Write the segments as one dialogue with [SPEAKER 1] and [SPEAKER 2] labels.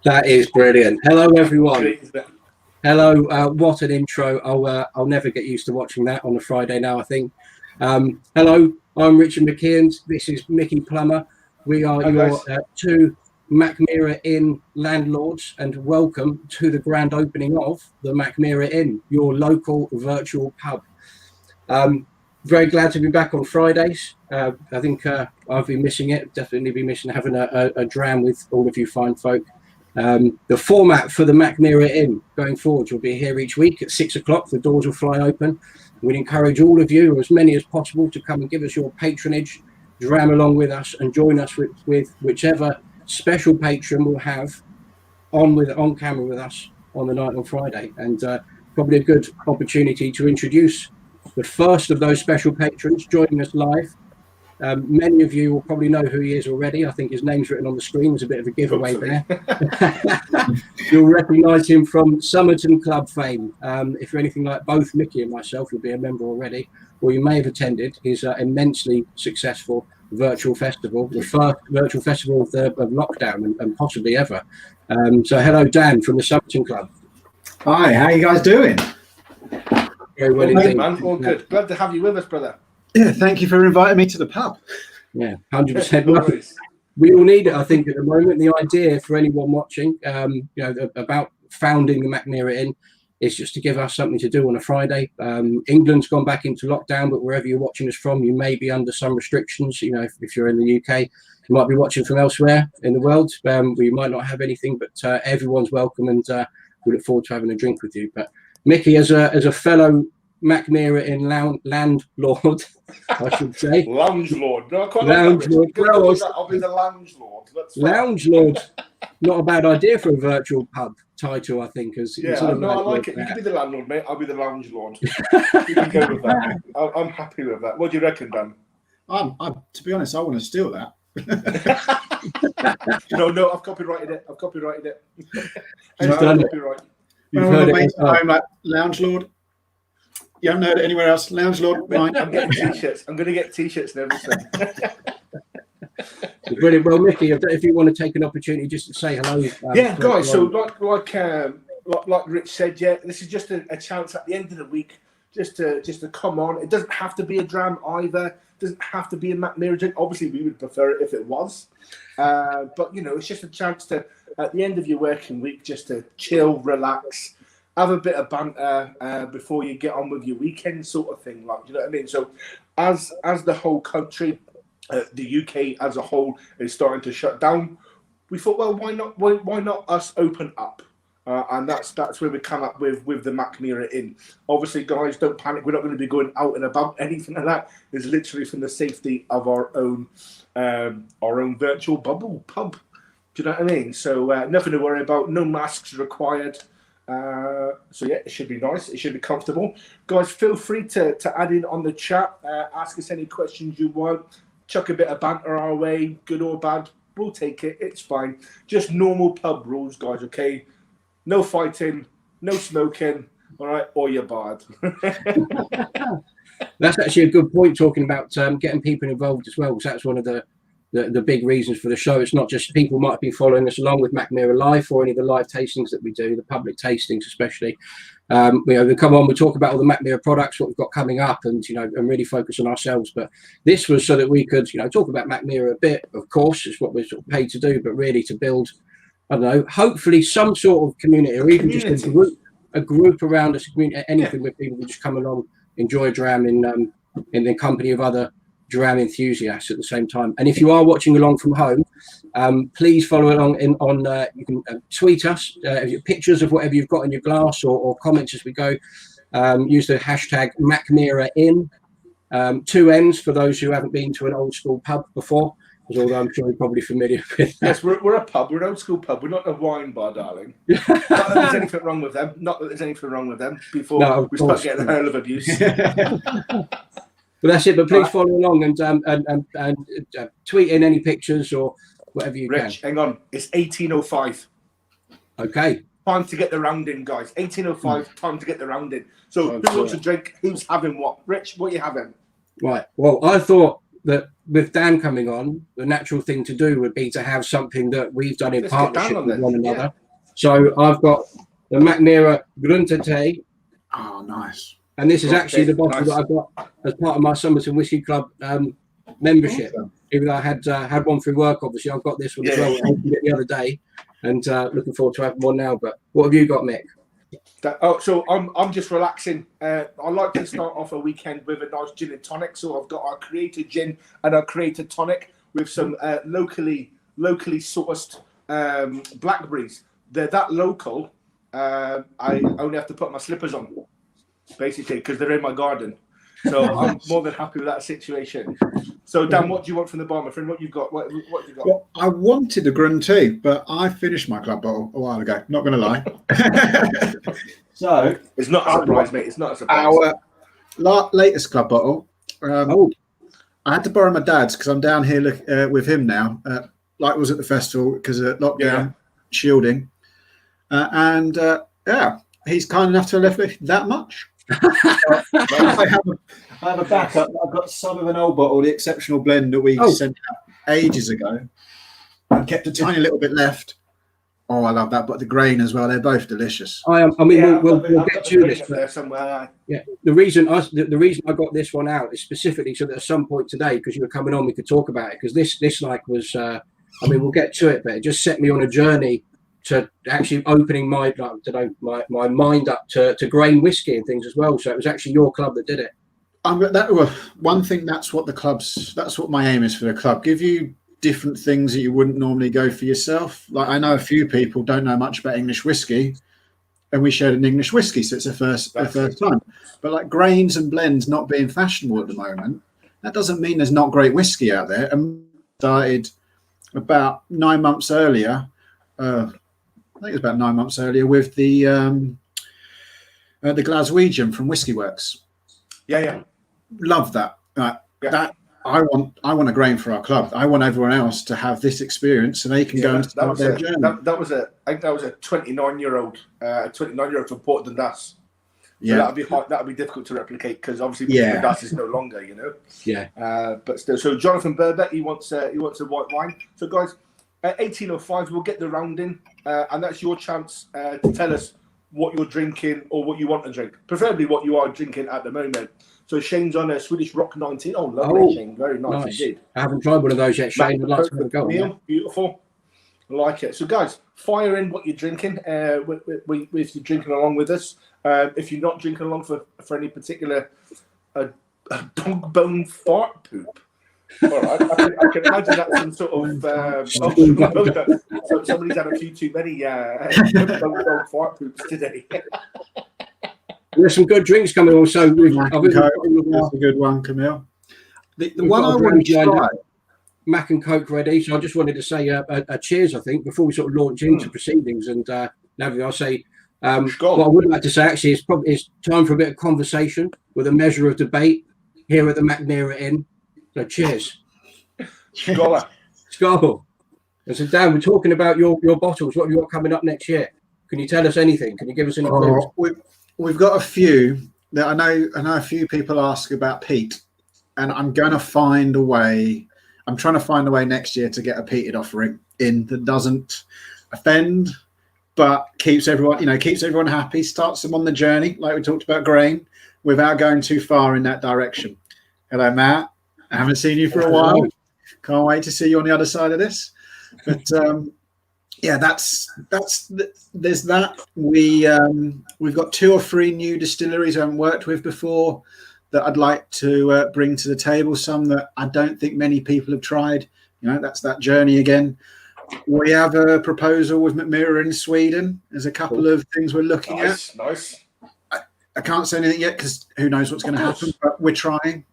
[SPEAKER 1] That is brilliant. Hello, everyone. Hello. What an intro. I'll never get used to watching that on a Friday now, I think. Hello, I'm Richard McKeon. This is Mickey Plummer. We are your two Mackmyra Inn landlords, and welcome to the grand opening of the Mackmyra Inn, your local virtual pub. Very glad to be back on Fridays. I think I've been missing it. Definitely be missing having a dram with all of you fine folk. The format for the Mackmyra Inn going forward will be here each week at 6 o'clock. The doors will fly open. We'd encourage all of you, or as many as possible, to come and give us your patronage, dram along with us, and join us with whichever special patron we'll have on camera with us on the night on Friday. And probably a good opportunity to introduce the first of those special patrons joining us live. Many of you will probably know who he is already. I think his name's written on the screen. There's a bit of a giveaway there. You'll recognise him from Summerton Club fame. If you're anything like both Mickey and myself, you'll be a member already, or you may have attended his immensely successful virtual festival, the first virtual festival of lockdown and possibly ever. So hello, Dan from the Summerton Club.
[SPEAKER 2] Hi, how you guys doing?
[SPEAKER 1] Very well indeed,
[SPEAKER 3] man. All good. Glad to have you with us, brother.
[SPEAKER 2] Yeah, thank you for inviting me to the pub.
[SPEAKER 1] Yeah, 100%. We all need it, I think, at the moment. The idea for anyone watching, about founding the Mackmyra Inn is just to give us something to do on a Friday. England's gone back into lockdown, but wherever you're watching us from, you may be under some restrictions. You know, if you're in the UK, you might be watching from elsewhere in the world where you might not have anything, but everyone's welcome, and we look forward to having a drink with you. But Mickey, as a fellow Mackmyra Inn landlord, I should say.
[SPEAKER 3] Lounge lord. No, I quite
[SPEAKER 1] lounge lord.
[SPEAKER 3] I'll be the lounge lord.
[SPEAKER 1] Lounge lord. Not a bad idea for a virtual pub title, I think.
[SPEAKER 3] I like it. You can be the landlord, mate. I'll be the lounge lord. You can go with that. I'm happy with that. What do you reckon, Dan?
[SPEAKER 2] To be honest, I want to steal that.
[SPEAKER 3] No, I've copyrighted it.
[SPEAKER 2] Copyright. You've heard it. I'm like lounge lord. You haven't heard it anywhere else. Lounge lord. Right.
[SPEAKER 3] I'm getting t-shirts. I'm going to get t-shirts and everything.
[SPEAKER 1] Brilliant. Well, Mickey, if you want to take an opportunity just to say hello.
[SPEAKER 3] Guys. So like Rich said, this is just a chance at the end of the week just to come on. It doesn't have to be a dram either. It doesn't have to be a Mackmyra drink. Obviously, we would prefer it if it was. But it's just a chance to, at the end of your working week, just to chill, relax, have a bit of banter before you get on with your weekend, sort of thing. Like, you know what I mean? So, as the whole country, the UK as a whole, is starting to shut down, we thought, well, why not us open up? And that's where we come up with the Mackmyra Inn. Obviously, guys, don't panic. We're not going to be going out and about, anything like that. It's literally from the safety of our own virtual bubble pub. Do you know what I mean? So nothing to worry about. No masks required. So yeah, it should be nice. It should be comfortable. Guys, feel free to add in on the chat. Ask us any questions you want. Chuck a bit of banter our way, good or bad. We'll take it. It's fine. Just normal pub rules, guys, okay? No fighting, no smoking, all right? Or you're barred.
[SPEAKER 1] That's actually a good point, talking about getting people involved as well, because that's one of the big reasons for the show. It's not just people might be following us along with Mackmyra Live or any of the live tastings that we do, the public tastings especially. We come on, we talk about all the Mackmyra products, what we've got coming up, and and really focus on ourselves. But this was so that we could talk about Mackmyra a bit. Of course, it's what we're sort of paid to do, but really to build, I don't know, hopefully some sort of community, or even just a group around us, anything where people can just come along, enjoy a dram in the company of other dram enthusiasts at the same time. And if you are watching along from home, please follow along you can tweet us pictures of whatever you've got in your glass, or comments as we go. Use the hashtag Mackmyra Inn, 2 N's for those who haven't been to an old school pub before, although I'm sure you're probably familiar with that.
[SPEAKER 3] Yes, we're a pub. We're an old school pub. We're not a wine bar, darling. Not that there's anything wrong with them. Before we start getting a hurl of abuse.
[SPEAKER 1] But that's it. But please follow along and tweet in any pictures or whatever you can.
[SPEAKER 3] Rich, hang on. It's 18:05.
[SPEAKER 1] Okay.
[SPEAKER 3] Time to get the round in, guys. 18:05. Time to get the round in. So who wants a drink? Who's having what? Rich, what are you having?
[SPEAKER 1] Right. Well, I thought that with Dan coming on, the natural thing to do would be to have something that we've done in partnership with one another. Yeah. So I've got the Mackmyra Inn.
[SPEAKER 2] Oh, nice.
[SPEAKER 1] And this is actually the bottle that I've got as part of my Summerton Whisky Club membership. Awesome. Even though I had one through work, obviously, I've got this one as well. I opened it the other day, and looking forward to having one now. But what have you got, Mick?
[SPEAKER 3] So I'm just relaxing. I like to start off a weekend with a nice gin and tonic. So I've got our Creator gin and our Creator tonic with some locally sourced blackberries. They're that local. I only have to put my slippers on, basically, because they're in my garden. So I'm more than happy with that situation. So Dan, what do you want from the bar, my friend? What you got? What you got?
[SPEAKER 2] Well, I wanted a grun tea, but I finished my club bottle a while ago. Not going to lie. So
[SPEAKER 3] it's not a surprise, mate. It's not a surprise.
[SPEAKER 2] Our latest club bottle. I had to borrow my dad's because I'm down here with him now. Like I was at the festival because of lockdown, shielding, and he's kind enough to have left me that much. I have a backup. I've got some of an old bottle, the exceptional blend that we sent out ages ago. I kept a tiny little bit left. Oh, I love that, but the grain as well. They're both delicious.
[SPEAKER 1] We'll get to this there somewhere. Yeah, the reason I got this one out is specifically so that at some point today, because you were coming on, we could talk about it. Because this was, we'll get to it, but it just set me on a journey to actually opening my mind up to grain whiskey and things as well. So it was actually your club that did it.
[SPEAKER 2] One thing. That's what my aim is for the club. Give you different things that you wouldn't normally go for yourself. Like I know a few people don't know much about English whiskey, and we shared an English whiskey, so it's the first time. But like grains and blends not being fashionable at the moment, that doesn't mean there's not great whiskey out there. And started about 9 months earlier. I think it was about 9 months earlier with the Glaswegian from Whisky Works.
[SPEAKER 3] Yeah.
[SPEAKER 2] Love that. That I want a grain for our club. I want everyone else to have this experience so they can go and start their journey.
[SPEAKER 3] I think that was a 29-year-old from Port Dundas. So that'd be difficult to replicate because obviously Dundas is no longer, you know.
[SPEAKER 1] Yeah.
[SPEAKER 3] But still, so Jonathan Burbett, he wants a white wine. So guys, at 18:05 we'll get the rounding, and that's your chance to tell us what you're drinking or what you want to drink, preferably what you are drinking at the moment. So Shane's on a Swedish Rock 19. Oh, lovely, Shane. Very nice indeed.
[SPEAKER 1] I haven't tried one of those yet, Shane. I'd like to have a go.
[SPEAKER 3] Beautiful. I like it. So, guys, fire in what you're drinking if you're drinking along with us. If you're not drinking along for any particular dog bone fart poop. All right. I can imagine that's some sort of... somebody's had a few too many dog fart poops today.
[SPEAKER 1] There's some good drinks coming also.
[SPEAKER 2] That's a good one, Camille. The one I want to try.
[SPEAKER 1] Mac and Coke ready. So I just wanted to say a cheers, I think, before we sort of launch into proceedings. And now I'll say what I would like to say actually is probably it's time for a bit of conversation with a measure of debate here at the Mackmyra Inn. So cheers. Skål. And so Dan, we're talking about your bottles. What have you got coming up next year? Can you tell us anything? Can you give us any clues?
[SPEAKER 2] We've got a few that I know a few people ask about peat, and I'm going to find a way. I'm trying to find a way next year to get a peated offering in that doesn't offend, but keeps everyone happy, starts them on the journey, like we talked about grain, without going too far in that direction. Hello, Matt. I haven't seen you for a while. Can't wait to see you on the other side of this. But there's that. We've got 2 or 3 new distilleries I haven't worked with before that I'd like to bring to the table. Some that I don't think many people have tried. You know, that's that journey again. We have a proposal with Mackmyra in Sweden. There's a couple of things we're looking at.
[SPEAKER 3] Nice.
[SPEAKER 2] I can't say anything yet because who knows what's going to happen, but we're trying.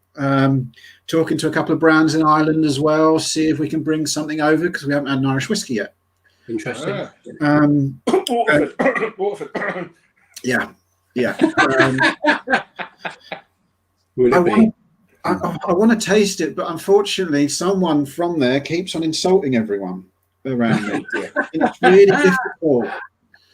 [SPEAKER 2] Talking to a couple of brands in Ireland as well, see if we can bring something over because we haven't had an Irish whiskey yet.
[SPEAKER 1] Interesting.
[SPEAKER 3] Waterford.
[SPEAKER 2] Yeah. I want to taste it, but unfortunately, someone from there keeps on insulting everyone around me. It's really difficult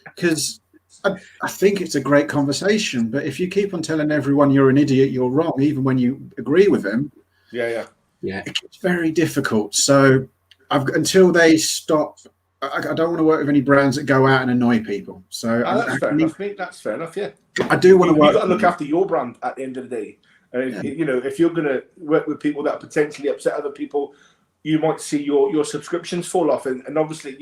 [SPEAKER 2] because I think it's a great conversation, but if you keep on telling everyone you're an idiot, you're wrong, even when you agree with them.
[SPEAKER 3] Yeah.
[SPEAKER 1] Yeah,
[SPEAKER 2] it's very difficult. So until they stop, I don't want to work with any brands that go out and annoy people. So
[SPEAKER 3] that's fair enough, mate. That's fair enough. Yeah,
[SPEAKER 2] I do want to work.
[SPEAKER 3] You've got to look after your brand at the end of the day. If you're going to work with people that potentially upset other people, you might see your subscriptions fall off. And obviously,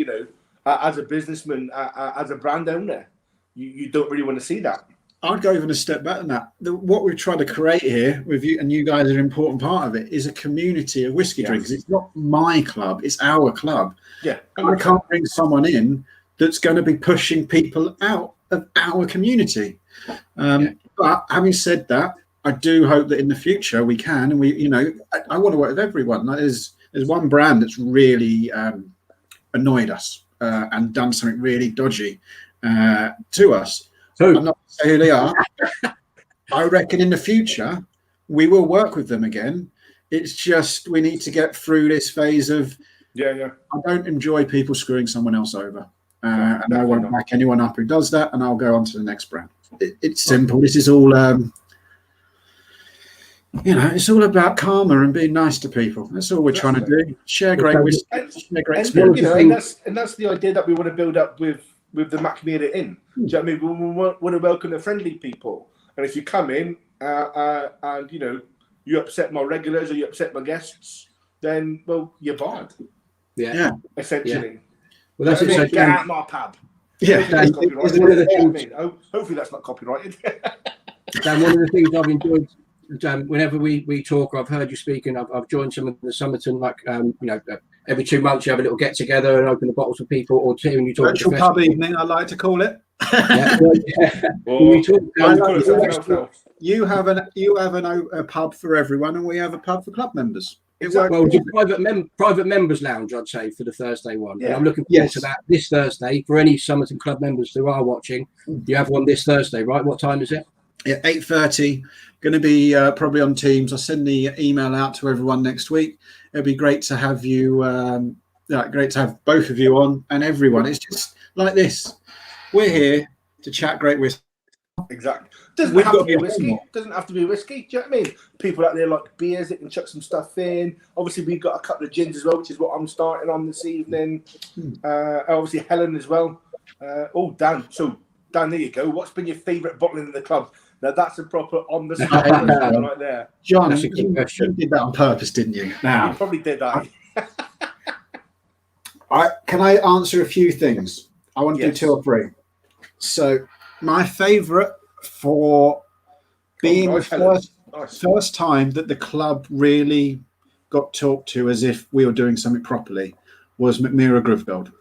[SPEAKER 3] as a businessman, as a brand owner, you don't really want to see that.
[SPEAKER 2] I'd go even a step back than that. What we've tried to create here with you, and you guys are an important part of it, is a community of whiskey drinkers. It's not my club, it's our club.
[SPEAKER 3] Yeah.
[SPEAKER 2] I can't bring someone in that's going to be pushing people out of our community. But having said that, I do hope that in the future we can, and I want to work with everyone. There's one brand that's really annoyed us and done something really dodgy to us. I'm not going to say who they are. I reckon in the future we will work with them again. It's just we need to get through this phase of I don't enjoy people screwing someone else over, and I won't back anyone up who does that, and I'll go on to the next brand. It's simple. This is all it's all about karma and being nice to people. That's all we're trying to do. Share great whiskey, share great experience.
[SPEAKER 3] And that's the idea that we want to build up with the Mackmyra Inn. Do you know what I mean? We want to welcome the friendly people. And if you come in and you upset my regulars or you upset my guests, then you're barred.
[SPEAKER 1] Yeah.
[SPEAKER 3] Essentially.
[SPEAKER 1] Yeah. Well, that's
[SPEAKER 3] get out of my pub.
[SPEAKER 1] Yeah.
[SPEAKER 3] Hopefully that's not copyrighted.
[SPEAKER 1] Dan, one of the things I've enjoyed whenever we talk, I've heard you speak, and I've joined some of the Summerton, every 2 months you have a little get together and open the bottles for people, or two, and you talk.
[SPEAKER 2] Virtual pub evening, I like to call it. You have a pub for everyone, and we have a pub for club members.
[SPEAKER 1] Well, the private members lounge, I'd say, for the Thursday one. Yeah. And I'm looking forward to that this Thursday. For any Summerton Club members who are watching, you have one this Thursday, right? What time is it?
[SPEAKER 2] Yeah, 8:30. Going to be probably on Teams. I'll send the email out to everyone next week. It'll be great to have you. Great to have both of you on, and everyone. It's just like this. We're here to chat great whiskey.
[SPEAKER 3] Exactly. Doesn't have to be whiskey. Doesn't have to be whiskey. Do you know what I mean? People out there like beers that can chuck some stuff in. Obviously, we've got a couple of gins as well, which is what I'm starting on this evening. Obviously, Helen as well. Dan. So, Dan, there you go. What's been your favourite bottling in the club? Now, that's a proper on the spot right there.
[SPEAKER 2] John, you did that on purpose, didn't you?
[SPEAKER 3] You probably did that.
[SPEAKER 2] Can I answer a few things? I want to do 2 or 3. So, my favourite for being the first time that the club really got talked to as if we were doing something properly was Mackmyra Grovegold.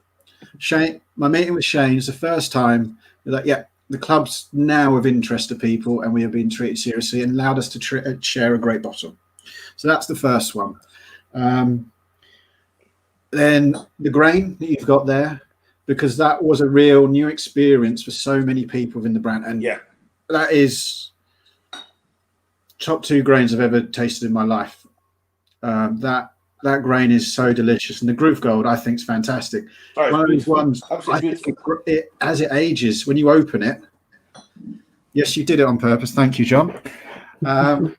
[SPEAKER 2] Shane, my meeting with Shane is the first time that, the club's now of interest to people and we are being treated seriously and allowed us to share a great bottle. So that's the first one. Then the grain that you've got there, because that was a real new experience for so many people within the brand. And that is top 2 grains I've ever tasted in my life. That grain is so delicious. And the Grovegold, I think, is fantastic. One of these ones, I think as it ages, when you open it, yes, you did it on purpose. Thank you, John. But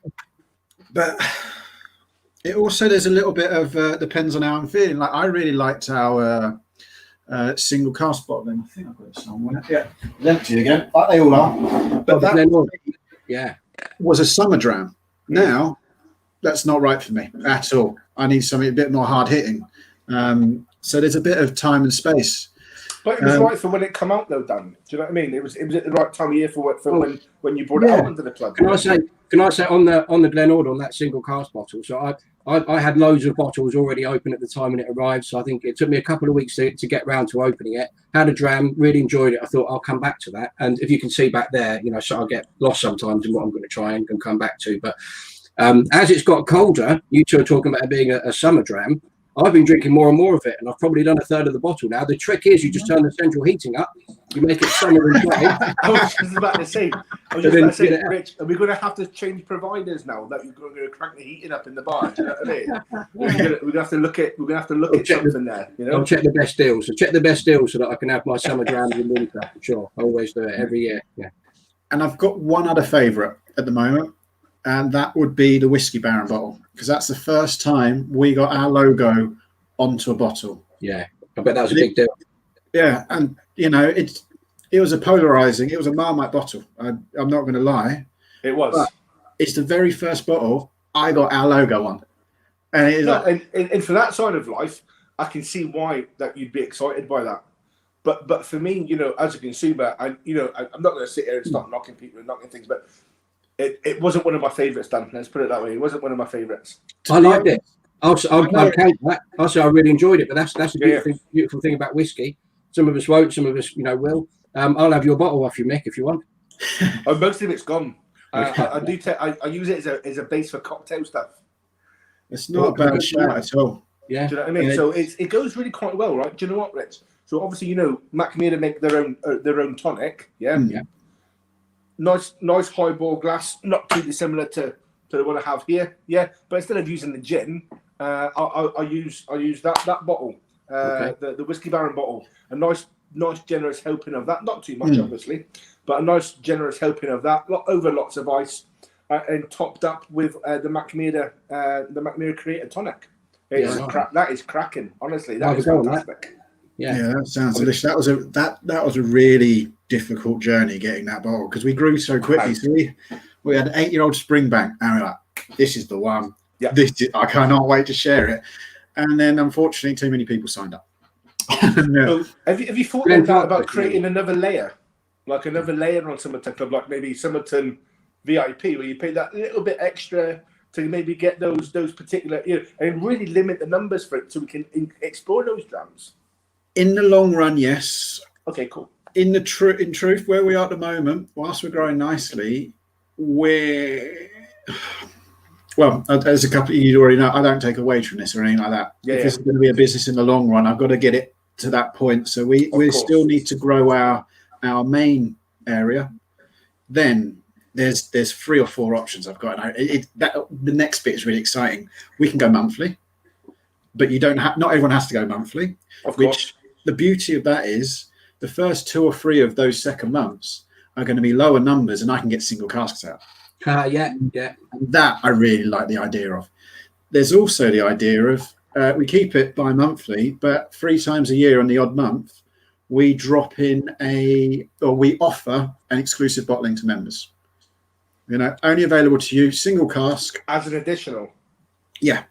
[SPEAKER 2] it also, there's a little bit of, depends on how I'm feeling. Like, I really liked our single cask bottling. I think I've got it somewhere. Yeah, it's empty again, like they all are. But that was a summer dram. Now, that's not right for me at all. I need something a bit more hard hitting. So there's a bit of time and space.
[SPEAKER 3] But it was right for when it come out, though, Dan. Do you know what I mean? It was at the right time of year for when you brought it out into the club.
[SPEAKER 1] Can I say on the Glenord on that single cask bottle? So I had loads of bottles already open at the time when it arrived. So I think it took me a couple of weeks to get round to opening it. Had a dram, really enjoyed it. I thought I'll come back to that. And if you can see back there, so I get lost sometimes in what I'm going to try and come back to. But as it's got colder, you two are talking about it being a summer dram. I've been drinking more and more of it, and I've probably done a third of the bottle now. The trick is you just turn the central heating up, you make it summer and dry.
[SPEAKER 3] I was just about to say, Rich, are we going to have to change providers now that you're going to crank the heating up in the bar? Do you know what I mean? We're going to have to look at something there.
[SPEAKER 1] I'll check the best deals. So check the best deals so that I can have my summer drams in winter. For sure, I always do it every year. Yeah.
[SPEAKER 2] And I've got one other favourite at the moment. and that would be the Whiskey Baron bottle, because that's the first time we got our logo onto a bottle.
[SPEAKER 1] Yeah, I bet that was a big deal.
[SPEAKER 2] Yeah, and it was a polarizing. It was a Marmite bottle. I'm not going to lie.
[SPEAKER 3] It was.
[SPEAKER 2] But it's the very first bottle I got our logo on, and it is
[SPEAKER 3] and for that side of life, I can see why that you'd be excited by that. But for me, as a consumer, I'm not going to sit here and start knocking people and knocking things, but it wasn't one of my favourites, Dan. Let's put it that way. It wasn't one of my favourites.
[SPEAKER 1] I liked it. Also, I really enjoyed it, but that's a beautiful thing about whiskey. Some of us won't, some of us, will. I'll have your bottle off you, Mick, if you want.
[SPEAKER 3] Most of it's gone. I use it as a base for cocktail stuff.
[SPEAKER 2] It's not a bad shout at all.
[SPEAKER 1] Yeah.
[SPEAKER 3] Do you know what I mean?
[SPEAKER 2] Yeah.
[SPEAKER 3] So it goes really quite well, right? Do you know what, Rich? So obviously, Mackmyra make their own tonic. Yeah.
[SPEAKER 1] Yeah.
[SPEAKER 3] Nice highball glass, not too dissimilar to the one I have here. Yeah. But instead of using the gin, I use that bottle, the Whiskey Baron bottle. A nice generous helping of that. Not too much, obviously, but a nice generous helping of that. Over lots of ice, and topped up with the Mackmyra Creator Tonic. That is cracking. Honestly, that is fantastic.
[SPEAKER 2] Yeah, that sounds delicious. That was a really difficult journey getting that bottle, because we grew so quickly. So we had an 8-year-old Springbank, and we're like, this is the one.
[SPEAKER 3] Yeah.
[SPEAKER 2] I cannot wait to share it. And then unfortunately, too many people signed up.
[SPEAKER 3] So have you thought about creating another layer, like another layer on Summerton Club, like maybe Summerton VIP, where you pay that little bit extra to maybe get those particular, and really limit the numbers for it, so we can explore those drams?
[SPEAKER 2] In the long run, yes.
[SPEAKER 3] Okay, cool.
[SPEAKER 2] In truth, where we are at the moment, whilst we're growing nicely, as a couple of you already know, I don't take a wage from this or anything like that. If this is going to be a business in the long run, I've got to get it to that point. So we still need to grow our main area. Then there's 3 or 4 options I've got. The next bit is really exciting. We can go monthly, but not everyone has to go monthly.
[SPEAKER 3] Of course.
[SPEAKER 2] The beauty of that is the first 2 or 3 of those second months are going to be lower numbers, and I can get single casks out.
[SPEAKER 1] Yeah.
[SPEAKER 2] And that I really like the idea of. There's also the idea of we keep it bi-monthly, but 3 times a year on the odd month, we we offer an exclusive bottling to members. Only available to you, single cask.
[SPEAKER 3] As an additional.
[SPEAKER 2] Yeah.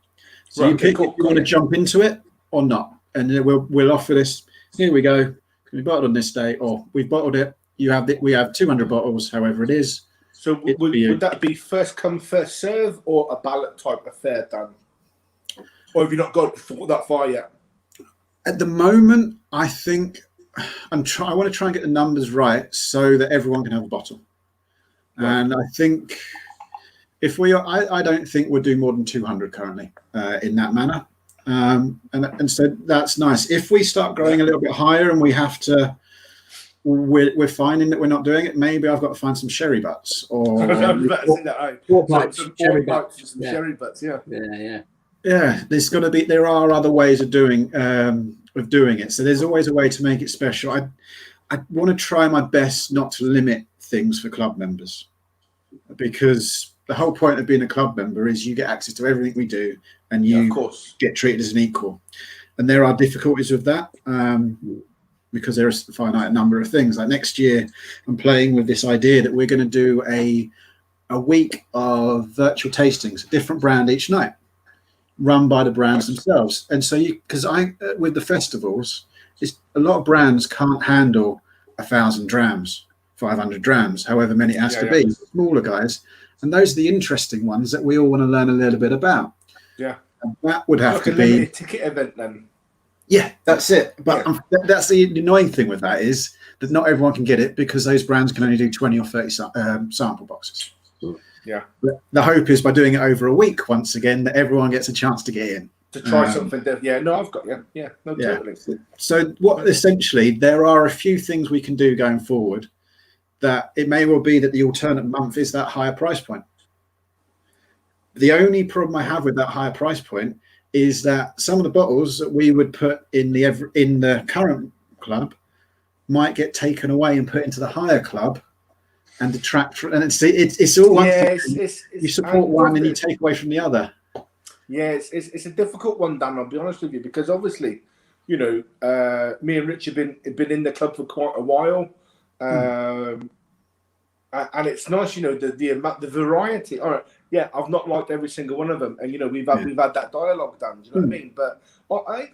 [SPEAKER 2] So you pick if you want to jump into it or not. And then we'll offer this. Here we go. We bottled on this day, or we've bottled it. We have 200 bottles, however it is.
[SPEAKER 3] So would that be first come, first serve, or a ballot type affair, Dan? Or have you not got that far yet?
[SPEAKER 2] At the moment, I think I want to try and get the numbers right so that everyone can have a bottle. Right. And I think if I don't think we'll do more than 200 currently in that manner. And so that's nice. If we start growing a little bit higher and we have to, we're finding that we're not doing it, maybe I've got to find some sherry butts or
[SPEAKER 3] cherry butts.
[SPEAKER 2] Yeah. There are other ways of doing it. So there's always a way to make it special. I want to try my best not to limit things for club members, because the whole point of being a club member is you get access to everything we do, and you get treated as an equal. And there are difficulties with that because there is a finite number of things. Like next year, I'm playing with this idea that we're going to do a week of virtual tastings, a different brand each night, run by the brands themselves. And so with the festivals, a lot of brands can't handle 1,000 drams, 500 drams, however many it has to be, smaller guys. And those are the interesting ones that we all want to learn a little bit about.
[SPEAKER 3] Yeah.
[SPEAKER 2] And that would have to be a
[SPEAKER 3] limited ticket event then.
[SPEAKER 2] Yeah, that's it. But that's the annoying thing with that, is that not everyone can get it, because those brands can only do 20 or 30 sample boxes.
[SPEAKER 3] Yeah.
[SPEAKER 2] But the hope is by doing it over a week, once again, that everyone gets a chance to get in.
[SPEAKER 3] To try something different. Yeah, no, I've got you. Yeah, no, totally.
[SPEAKER 2] So essentially, there are a few things we can do going forward, that it may well be that the alternate month is that higher price point. The only problem I have with that higher price point is that some of the bottles that we would put in the current club might get taken away and put into the higher club, and detract from, and it's all one thing.
[SPEAKER 3] It's
[SPEAKER 2] you support one and you take away from the other.
[SPEAKER 3] Yeah, it's a difficult one, Dan. I'll be honest with you, because obviously, you know, me and Rich have been in the club for quite a while, and it's nice, you know, the variety. All right, yeah, I've not liked every single one of them, and you know, we've had that dialogue, Dan. Do you know what I mean? But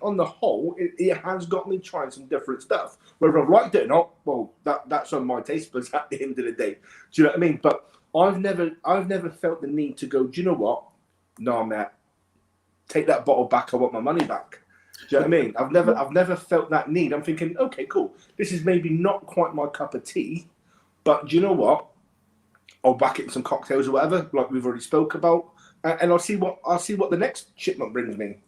[SPEAKER 3] on the whole, it has got me trying some different stuff. Whether I've liked it or not, well, that's on my taste buds at the end of the day. Do you know what I mean? But I've never felt the need to go, do you know what? No, Matt, take that bottle back. I want my money back. Do you know what I mean? I've never felt that need. I'm thinking, okay, cool. This is maybe not quite my cup of tea, but do you know what? I'll back it in some cocktails or whatever, like we've already spoke about, and I'll see what the next shipment brings me.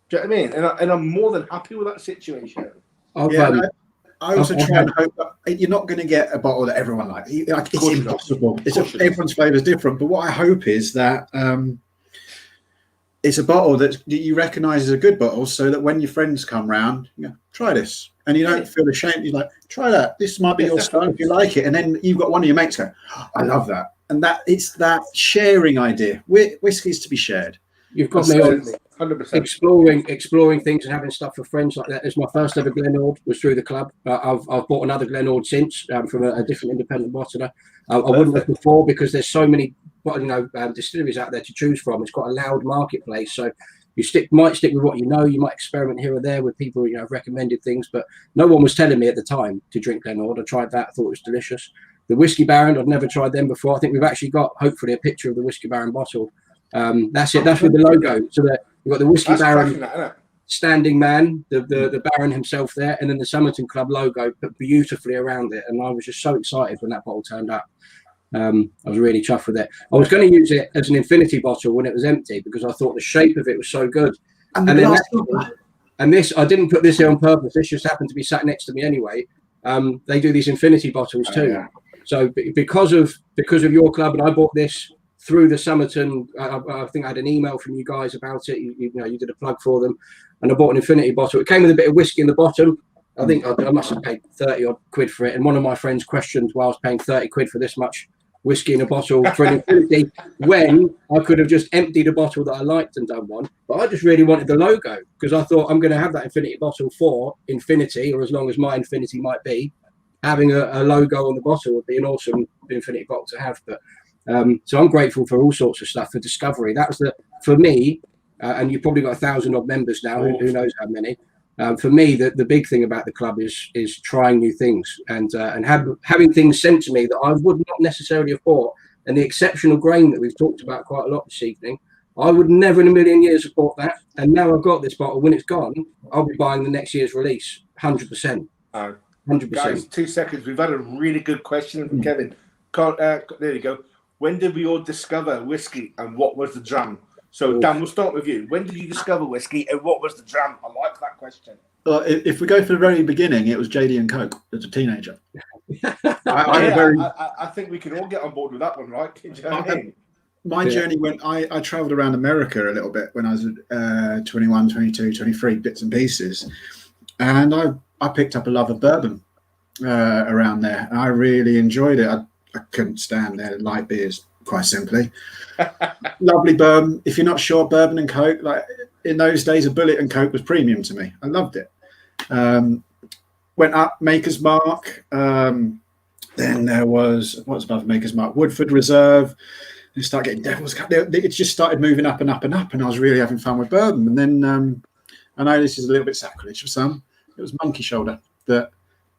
[SPEAKER 3] Do you know what I mean? And I'm more than happy with that situation.
[SPEAKER 2] I also try and hope that you're not going to get a bottle that everyone likes. It's impossible. Everyone's flavour is different. But what I hope is that it's a bottle that you recognise as a good bottle, so that when your friends come round, you go, try this. And you don't feel ashamed. You're like, try that. This might be your style if you like it. And then you've got one of your mates go, oh, I love that. And it's that sharing idea. Whiskey's to be shared.
[SPEAKER 1] You've got me on
[SPEAKER 3] 100%.
[SPEAKER 1] exploring things and having stuff for friends like that. It's my first ever Glenord was through the club. I've bought another Glenord since from a different independent bottler. I wouldn't have before because there's so many distilleries out there to choose from. It's quite a loud marketplace, so you might stick with what you know. You might experiment here or there with people recommended things, but no one was telling me at the time to drink Glenord. I tried that, I thought it was delicious. The Whiskey Baron, I'd never tried them before. I think we've actually got hopefully a picture of the Whiskey Baron bottle. That's it. That's with the logo. So you've got the Whiskey Baron standing man, the Baron himself there, and then the Summerton Club logo put beautifully around it. And I was just so excited when that bottle turned up. I was really chuffed with it. I was going to use it as an infinity bottle when it was empty because I thought the shape of it was so good. And this, I didn't put this here on purpose. This just happened to be sat next to me anyway. They do these infinity bottles too. Yeah. So because of your club, and I bought this through the Summerton. I think I had an email from you guys about it. You did a plug for them, and I bought an infinity bottle. It came with a bit of whiskey in the bottom. I think I must have paid 30 odd quid for it. And one of my friends questioned why I was paying 30 quid for this much whiskey in a bottle for an infinity when I could have just emptied a bottle that I liked and done one. But I just really wanted the logo because I thought I'm going to have that infinity bottle for infinity, or as long as my infinity might be. Having a logo on the bottle would be an awesome infinity bottle to have. But so I'm grateful for all sorts of stuff, for discovery. That was for me, and you've probably got 1,000 odd members now, who knows how many. For me, the big thing about the club is trying new things and having things sent to me that I would not necessarily have bought. And the exceptional grain that we've talked about quite a lot this evening, I would never in a million years have bought that. And now I've got this bottle. When it's gone, I'll be buying the next year's release, 100%. 100%.
[SPEAKER 3] Guys, 2 seconds. We've had a really good question from Kevin. There you go. When did we all discover whiskey and what was the dram? So, Dan, we'll start with you. When did you discover whiskey and what was the dram? I like that question.
[SPEAKER 2] If we go for the very beginning, it was JD and Coke as a teenager.
[SPEAKER 3] I think we can all get on board with that one, right? Do you know what I mean?
[SPEAKER 2] My journey I travelled around America a little bit when I was 21, 22, 23, bits and pieces. And I picked up a love of bourbon around there. I really enjoyed it. I couldn't stand their light beers, quite simply. Lovely bourbon. If you're not sure, bourbon and Coke, like in those days, a bullet and Coke was premium to me. I loved it. Went up Maker's Mark. Then there was, what's above Maker's Mark? Woodford Reserve. You start getting Devil's Cup. It just started moving up and up and up, and I was really having fun with bourbon. And then I know this is a little bit sacrilege for some. It was Monkey Shoulder that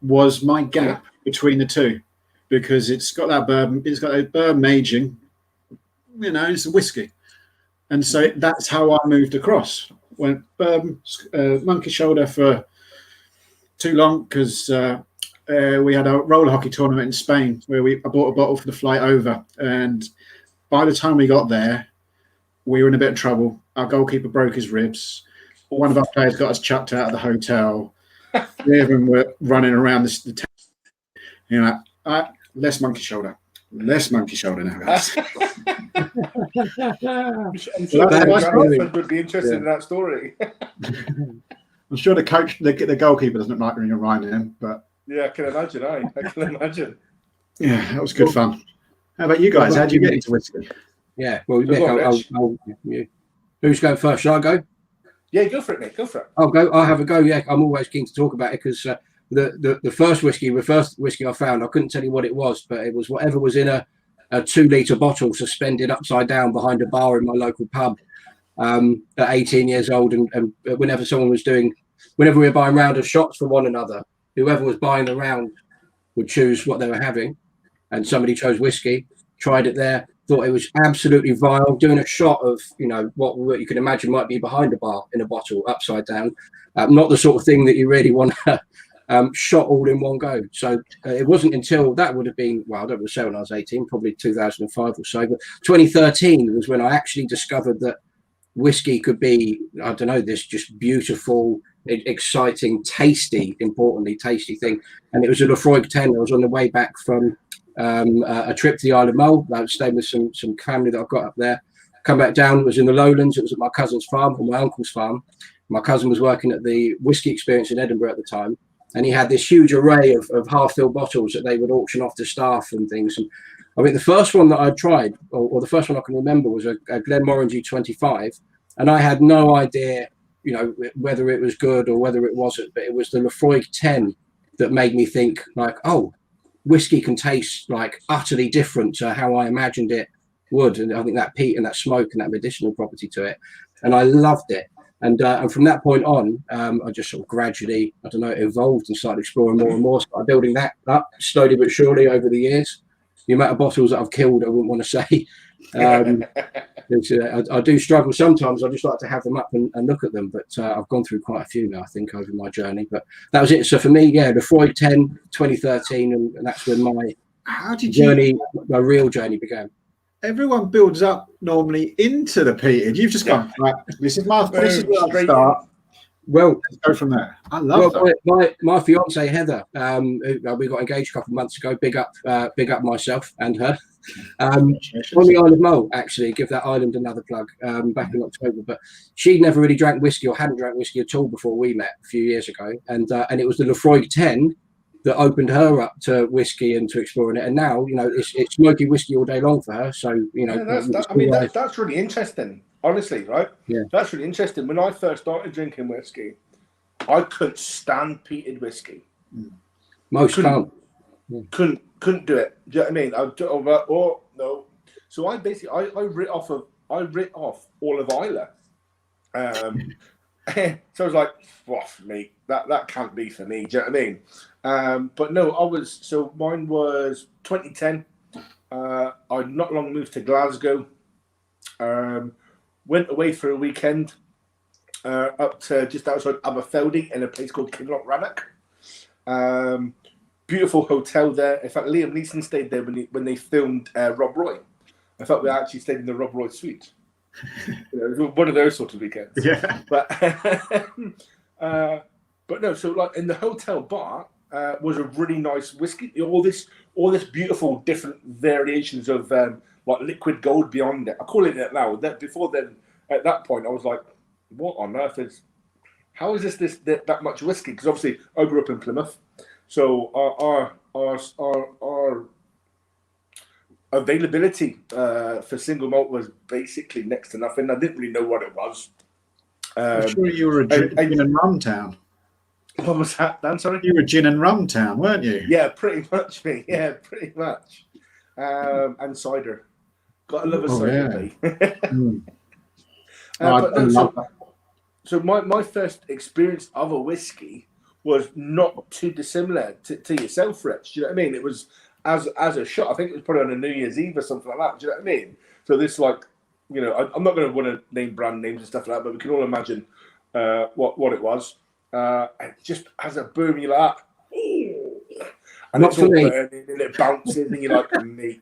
[SPEAKER 2] was my gap between the two, because it's got that bourbon. It's got a bourbon aging. It's a whiskey, and so that's how I moved across. Went bourbon, Monkey Shoulder for too long because we had a roller hockey tournament in Spain where I bought a bottle for the flight over, and by the time we got there, we were in a bit of trouble. Our goalkeeper broke his ribs. One of our players got us chucked out of the hotel. 3 of them were running around the town. Less Monkey Shoulder. Less Monkey Shoulder now, guys.
[SPEAKER 3] I'm sure the would be interested in that story.
[SPEAKER 2] I'm sure the goalkeeper doesn't like when you're reminding him, but
[SPEAKER 3] yeah, I can imagine. I can imagine.
[SPEAKER 2] Yeah, that was good fun. How about you guys? How did you get into whiskey?
[SPEAKER 1] Yeah, well, Mick, who's going first? Shall I go?
[SPEAKER 3] Yeah, go for it, Nick. Go for it.
[SPEAKER 1] I'll have a go. Yeah, I'm always keen to talk about it because the first whiskey I found, I couldn't tell you what it was, but it was whatever was in a 2-litre bottle suspended upside down behind a bar in my local pub at 18 years old. And whenever we were buying round of shots for one another, whoever was buying the round would choose what they were having. And somebody chose whiskey, tried it there, thought it was absolutely vile, doing a shot of, what you can imagine might be behind a bar in a bottle, upside down. Not the sort of thing that you really want to shot all in one go. So it wasn't until that would have been, I don't know when I was 18, probably 2005 or so, but 2013 was when I actually discovered that whiskey could be, this just beautiful, exciting, importantly tasty thing. And it was a Lefroy 10. I was on the way back from a trip to the Isle of Mull. I was staying with some family that I've got up there. Come back down, it was in the Lowlands. It was at my cousin's farm, or my uncle's farm. My cousin was working at the Whisky Experience in Edinburgh at the time, and he had this huge array of half-filled bottles that they would auction off to staff and things. And I mean, the first one that I tried, or the first one I can remember, was a Glenmorangie 25, and I had no idea, whether it was good or whether it wasn't. But it was the Lefroy 10 that made me think, like, oh, whiskey can taste like utterly different to how I imagined it would. And I think that peat and that smoke and that medicinal property to it, and I loved it. And from that point on, I just sort of gradually, evolved and started exploring more and more, started building that up slowly but surely over the years. The amount of bottles that I've killed, I wouldn't want to say. I do struggle sometimes. I just like to have them up and look at them, but I've gone through quite a few now, I think, over my journey. But that was it. So for me, the Freud 10, 2013, and that's when my real journey began.
[SPEAKER 2] Everyone builds up normally into the peated. You've just gone, right, this is where I start. Well, let's go from there. I love that.
[SPEAKER 1] My fiance Heather, we got engaged a couple of months ago. Big up myself and her. On the Isle of Mull, actually, give that island another plug. Back in October, but she'd never really drank whiskey or hadn't drank whiskey at all before we met a few years ago, and it was the Lefroy 10 that opened her up to whiskey and to exploring it. And now, it's smoky whiskey all day long for her. So,
[SPEAKER 3] that's really interesting. Honestly, right? Yeah, that's really interesting. When I first started drinking whiskey, I couldn't stand peated whiskey.
[SPEAKER 1] Most can't.
[SPEAKER 3] Couldn't do it. Do you know what I mean? No. So I basically I writ off all of Islay. So I was like, well, for me, that can't be for me. Do you know what I mean? But no, mine was 2010. I'd not long moved to Glasgow. Went away for a weekend up to just outside Aberfeldy in a place called Kinloch Rannoch. Beautiful hotel there. In fact, Liam Neeson stayed there when they filmed Rob Roy. I felt we actually stayed in the Rob Roy suite. It was one of those sort of weekends. Yeah. But no. So like in the hotel bar was a really nice whiskey. All this beautiful different variations of like liquid gold beyond it. I call it that now. Before then, at that point, I was like, what on earth how is this that much whiskey? Because obviously I grew up in Plymouth. So our availability for single malt was basically next to nothing. I didn't really know what it was.
[SPEAKER 2] I'm sure you were a gin and rum town.
[SPEAKER 3] What was that, Dan? Sorry?
[SPEAKER 2] You were a gin and rum town, weren't you?
[SPEAKER 3] Yeah, pretty much, me. Yeah, pretty much. And cider. Got a love of cider, So my first experience of a whiskey was not too dissimilar to yourself, Rich. Do you know what I mean? It was as a shot. I think it was probably on a New Year's Eve or something like that. Do you know what I mean? So this, like, I'm not going to want to name brand names and stuff like that, but we can all imagine what it was. It just has a boom, you're like, ooh, and it's all burning and it bounces, and you're like, me.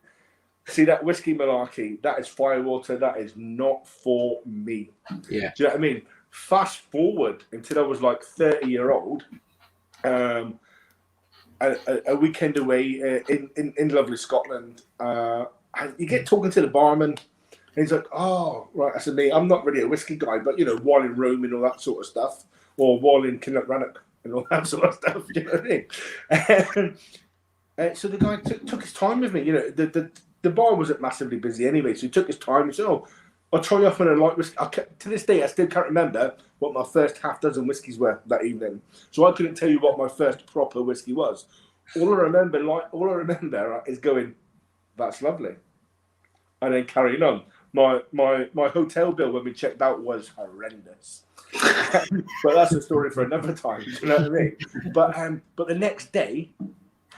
[SPEAKER 3] See that whiskey malarkey? That is firewater. That is not for me.
[SPEAKER 1] Yeah.
[SPEAKER 3] Do you know what I mean? Fast forward until I was like 30-year-old. A weekend away in lovely Scotland. And you get talking to the barman, and he's like, "Oh, right." I said, "Mate, I'm not really a whiskey guy, but while in Rome and all that sort of stuff, or while in Kinloch Rannoch and all that sort of stuff." Do you know what I mean? So the guy took his time with me. You know, the bar wasn't massively busy anyway, so he took his time. He said, "Oh, I'll try you off on a light whiskey." To this day, I still can't remember what my first half dozen whiskies were that evening. So I couldn't tell you what my first proper whiskey was. All I remember is going, "That's lovely," and then carrying on. My hotel bill when we checked out was horrendous. But that's a story for another time. You know what I mean? But the next day,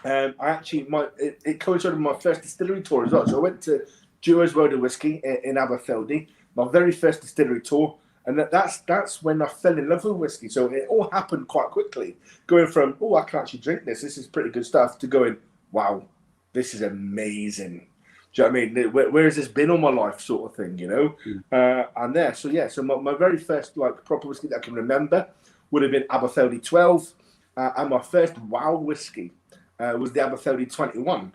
[SPEAKER 3] I actually it coincided with my first distillery tour as well. So I went to Duo's World of Whisky in Aberfeldy, my very first distillery tour, and that's when I fell in love with whiskey. So it all happened quite quickly, going from I can actually drink this. This is pretty good stuff, to going, wow, this is amazing. Do you know what I mean? Where has this been all my life, sort of thing, you know? And there, so my very first like proper whiskey that I can remember would have been Aberfeldy 12, and my first wow whiskey was the Aberfeldy 21,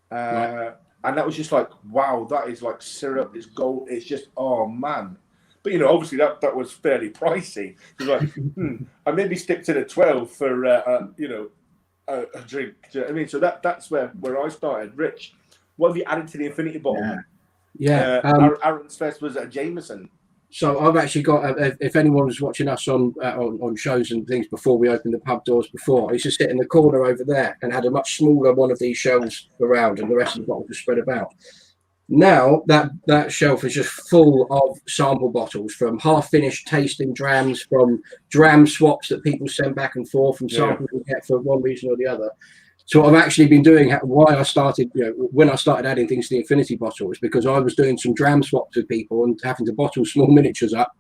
[SPEAKER 3] right. And that was just like, wow, that is like syrup, it's gold, it's just, oh man. But you know, obviously that was fairly pricey. It was like, I maybe stick to the 12 for you know, a drink. Do you know what I mean? So that's where I started. Rich, what have you added to the Infinity bottle?
[SPEAKER 1] Yeah.
[SPEAKER 3] Aaron's first was a Jameson.
[SPEAKER 1] So I've actually got, if anyone was watching us on shows and things before we opened the pub doors before, I used to sit in the corner over there and had a much smaller one of these shelves around, and the rest of the bottles were spread about. Now that shelf is just full of sample bottles, from half-finished tasting drams, from dram swaps that people send back and forth, from samples we get for one reason or the other. So what I've actually been doing, why I started, you know, when I started adding things to the Infinity bottle, is because I was doing some dram swaps with people and having to bottle small miniatures up.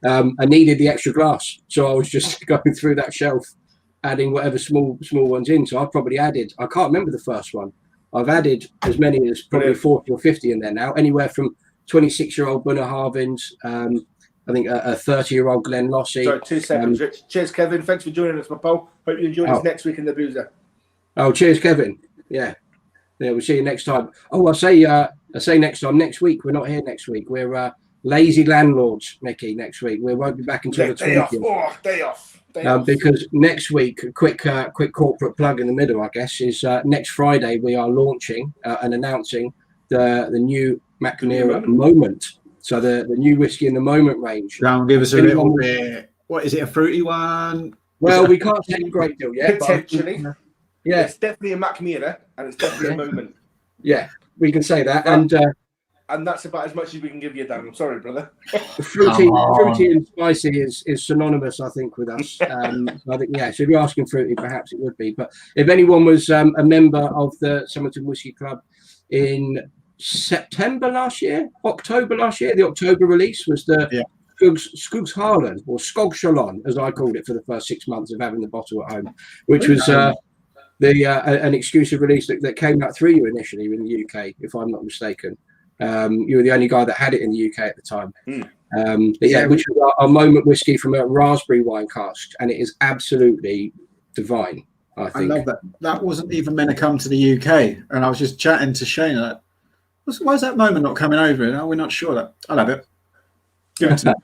[SPEAKER 1] I needed the extra glass, so I was just going through that shelf, adding whatever small ones in. So I've probably added, I can't remember the first one. I've added as many as probably 40 or 50 in there now, anywhere from 26-year-old Bunnahabhains, I think a 30-year-old Glen Lossy.
[SPEAKER 3] Sorry, 2 seconds, Rich. Cheers, Kevin. Thanks for joining us, my pal. Hope you enjoy this next week in the boozer.
[SPEAKER 1] Oh, cheers, Kevin. Yeah, we'll see you next time. Oh, I say next time. Next week, we're not here next week. We're lazy landlords, Mickey, next week. We won't be back until the 20th.
[SPEAKER 3] Day off.
[SPEAKER 1] Because next week, quick corporate plug in the middle, I guess, is next Friday we are launching and announcing the new Mackmyra Moment. So the new whiskey in the Moment range.
[SPEAKER 2] Now give us a little bit. What is it? A fruity one?
[SPEAKER 1] Well, we can't say a great deal yet.
[SPEAKER 3] Potentially.
[SPEAKER 1] Yeah,
[SPEAKER 3] it's definitely a Mackmyra, and it's definitely a Moment.
[SPEAKER 1] Yeah, we can say that,
[SPEAKER 3] and that's about as much as we can give you, Dan. I'm sorry, brother.
[SPEAKER 1] Fruity and spicy is synonymous, I think, with us. I think, yeah. So if you're asking fruity, perhaps it would be. But if anyone was a member of the Summerton Whiskey Club in October last year, the October release was the Skogshallen, or Skogshallen, as I called it for the first 6 months of having the bottle at home, which was an exclusive release that came out through you initially in the UK, if I'm not mistaken. You were the only guy that had it in the UK at the time. Which was our Moment whiskey from a raspberry wine cask, and it is absolutely divine. I think.
[SPEAKER 2] I love that. That wasn't even meant to come to the UK, and I was just chatting to Shane. Like, why is that Moment not coming over? And we're not sure that I'll have it. Give it to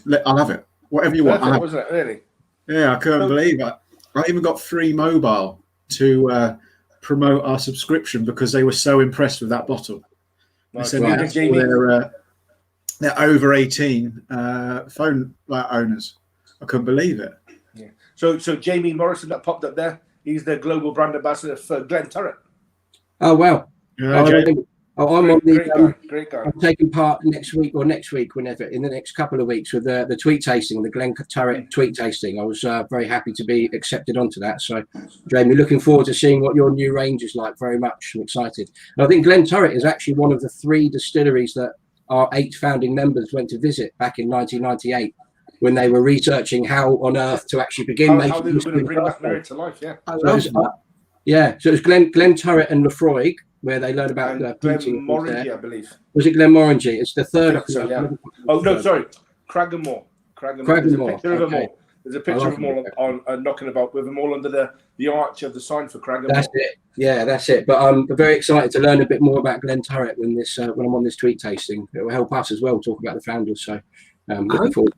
[SPEAKER 2] me. I'll have it. Whatever you want.
[SPEAKER 3] Wasn't it really?
[SPEAKER 2] Yeah, I couldn't believe it. I even got Free Mobile to promote our subscription because they were so impressed with that bottle.
[SPEAKER 3] Nice.
[SPEAKER 2] They said they're over 18 phone owners. I couldn't believe it.
[SPEAKER 3] Yeah. So Jamie Morrison that popped up there, he's the global brand ambassador for Glen Turret.
[SPEAKER 1] Oh wow!
[SPEAKER 3] Great guy.
[SPEAKER 1] I'm taking part next week, whenever, in the next couple of weeks, with the tweet tasting, the Glen Turret tweet tasting. I was very happy to be accepted onto that. So, Jamie, looking forward to seeing what your new range is like. Very much, I'm excited. And I think Glen Turret is actually one of the 3 distilleries that our 8 founding members went to visit back in 1998 when they were researching how on earth to actually begin making.
[SPEAKER 3] How they were going to bring that marriage to life,
[SPEAKER 1] yeah. So it was Glen Turret and Lefroy, where they learn about
[SPEAKER 3] Glenmorangie, I believe.
[SPEAKER 1] Was it Glenmorangie? It's the third.
[SPEAKER 3] Oh no, sorry, Cragganmore. There's a picture of them all. There's a picture of them all on knocking about with them all under the arch of the sign for Cragganmore.
[SPEAKER 1] That's it. Yeah, that's it. But I'm very excited to learn a bit more about Glen Turret when I'm on this tweet tasting. It will help us as well talk about the founders. So looking forward.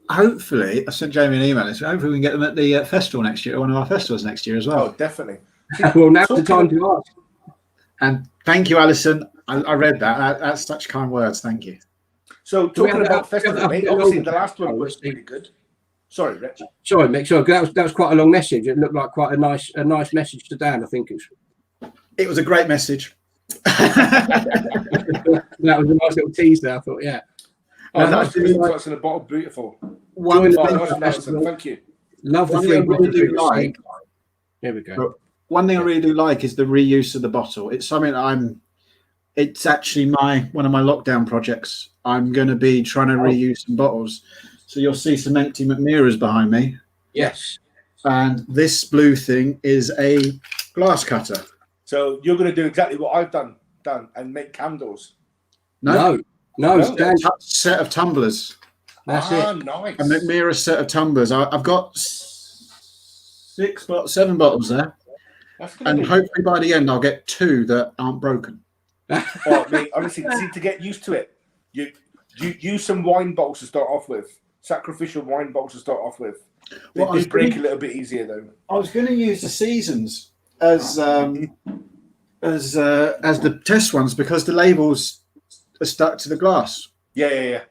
[SPEAKER 2] Hopefully, I sent Jamie an email. So hopefully we can get them at the festival next year, or one of our festivals next year as well.
[SPEAKER 3] Oh, definitely.
[SPEAKER 1] Well, now's the time to ask.
[SPEAKER 2] And thank you, Alison. I read that. That's such kind words. Thank you.
[SPEAKER 3] So talking about festival, mate, obviously the last one was pretty good. Sorry, Rich.
[SPEAKER 1] Sorry, Mick. Sorry, that was quite a long message. It looked like quite a nice message to Dan. I think
[SPEAKER 2] it was a great message.
[SPEAKER 1] That was a nice little teaser. I thought, yeah.
[SPEAKER 3] Oh, that's in a bottle. Beautiful. Thank you.
[SPEAKER 1] Love the free bottle. Here we go.
[SPEAKER 2] One thing I really do like is the reuse of the bottle. It's something it's actually one of my lockdown projects. I'm going to be trying to reuse some bottles. So you'll see some empty Mackmyras behind me.
[SPEAKER 1] Yes. And
[SPEAKER 2] this blue thing is a glass cutter.
[SPEAKER 3] So you're going to do exactly what I've done, and make candles.
[SPEAKER 2] No. A set of tumblers.
[SPEAKER 1] That's it.
[SPEAKER 3] Nice.
[SPEAKER 2] A Mackmyra set of tumblers. I've got 7 bottles there. And hopefully by the end I'll get 2 that aren't broken.
[SPEAKER 3] Oh, mate, honestly, to get used to it, you use some wine bottles to start off with. Sacrificial wine bottles to start off with. They do break a little bit easier though.
[SPEAKER 2] I was going to use the seasons as the test ones because the labels are stuck to the glass.
[SPEAKER 3] Yeah.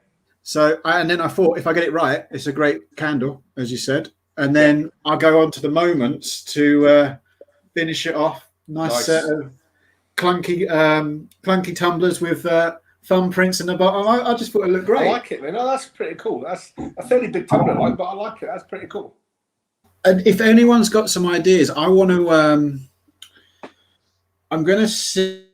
[SPEAKER 2] So and then I thought if I get it right, it's a great candle, as you said, and then I'll go on to the moments to finish it off. Nice set of clunky tumblers with thumbprints in the bottom. I just thought it looked great.
[SPEAKER 3] I like it, man. No, that's pretty cool. That's a fairly big tumbler, but I like it. That's pretty cool.
[SPEAKER 2] And if anyone's got some ideas, I want to. I'm going to see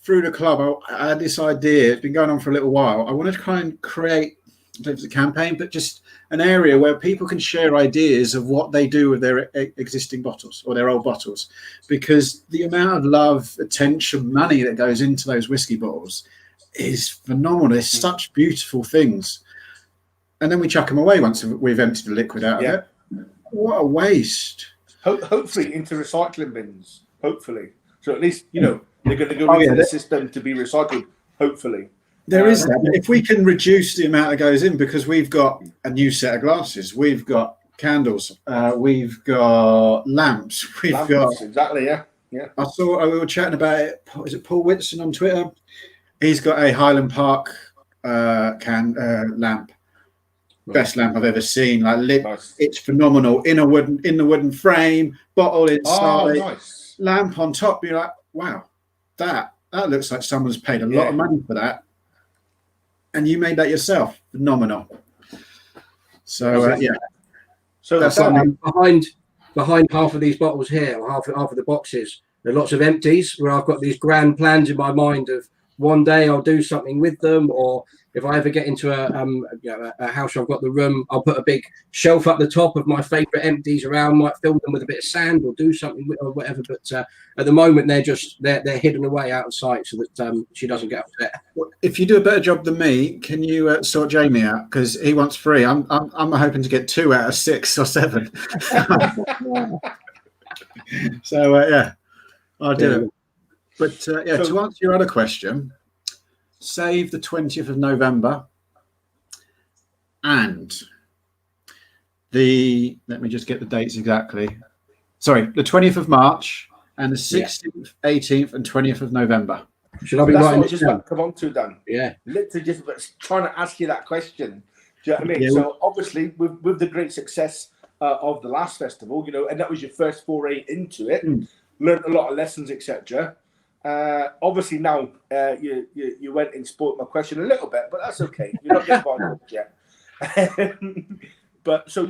[SPEAKER 2] through the club. I had this idea. It's been going on for a little while. I want to try and create, I don't know if it's a campaign, but just an area where people can share ideas of what they do with their existing bottles or their old bottles, because the amount of love, attention, money that goes into those whiskey bottles is phenomenal. They're such beautiful things, and then we chuck them away once we've emptied the liquid out of it. What a waste.
[SPEAKER 3] Hopefully into recycling bins. Hopefully, so at least they're going to go into the system to be recycled. Hopefully.
[SPEAKER 2] There is that. If we can reduce the amount that goes in, because we've got a new set of glasses, we've got candles, we've got lamps, got
[SPEAKER 3] exactly, yeah.
[SPEAKER 2] I saw we were chatting about it. Is it Paul Whitson on Twitter? He's got a Highland Park lamp, best lamp I've ever seen. Like lit, it's phenomenal. In the wooden frame, bottle inside, lamp on top. You're like, wow, that looks like someone's paid a lot of money for that. And you made that yourself. Phenomenal. So
[SPEAKER 1] So that's behind half of these bottles here, or half of the boxes, there are lots of empties where I've got these grand plans in my mind of one day I'll do something with them, or if I ever get into a house, I've got the room, I'll put a big shelf up the top of my favourite empties around, might fill them with a bit of sand or do something with, or whatever. But at the moment, they're hidden away out of sight so that she doesn't get upset.
[SPEAKER 2] If you do a better job than me, can you sort Jamie out, because he wants 3? I'm hoping to get 2 out of 6 or 7. So I'll do it. But to answer your other question, save the 20th of November and let me just get the dates exactly. Sorry, the 20th of March and the 16th, 18th and 20th of November.
[SPEAKER 1] Should I be writing this down?
[SPEAKER 3] Come on to Dan.
[SPEAKER 1] Yeah.
[SPEAKER 3] Literally just trying to ask you that question. Do you know what I mean?
[SPEAKER 2] Yeah,
[SPEAKER 3] so obviously with the great success of the last festival, and that was your first foray into it, learned a lot of lessons, etc. Obviously now you went and spoiled my question a little bit, but that's okay. You're not getting bothered yet. But so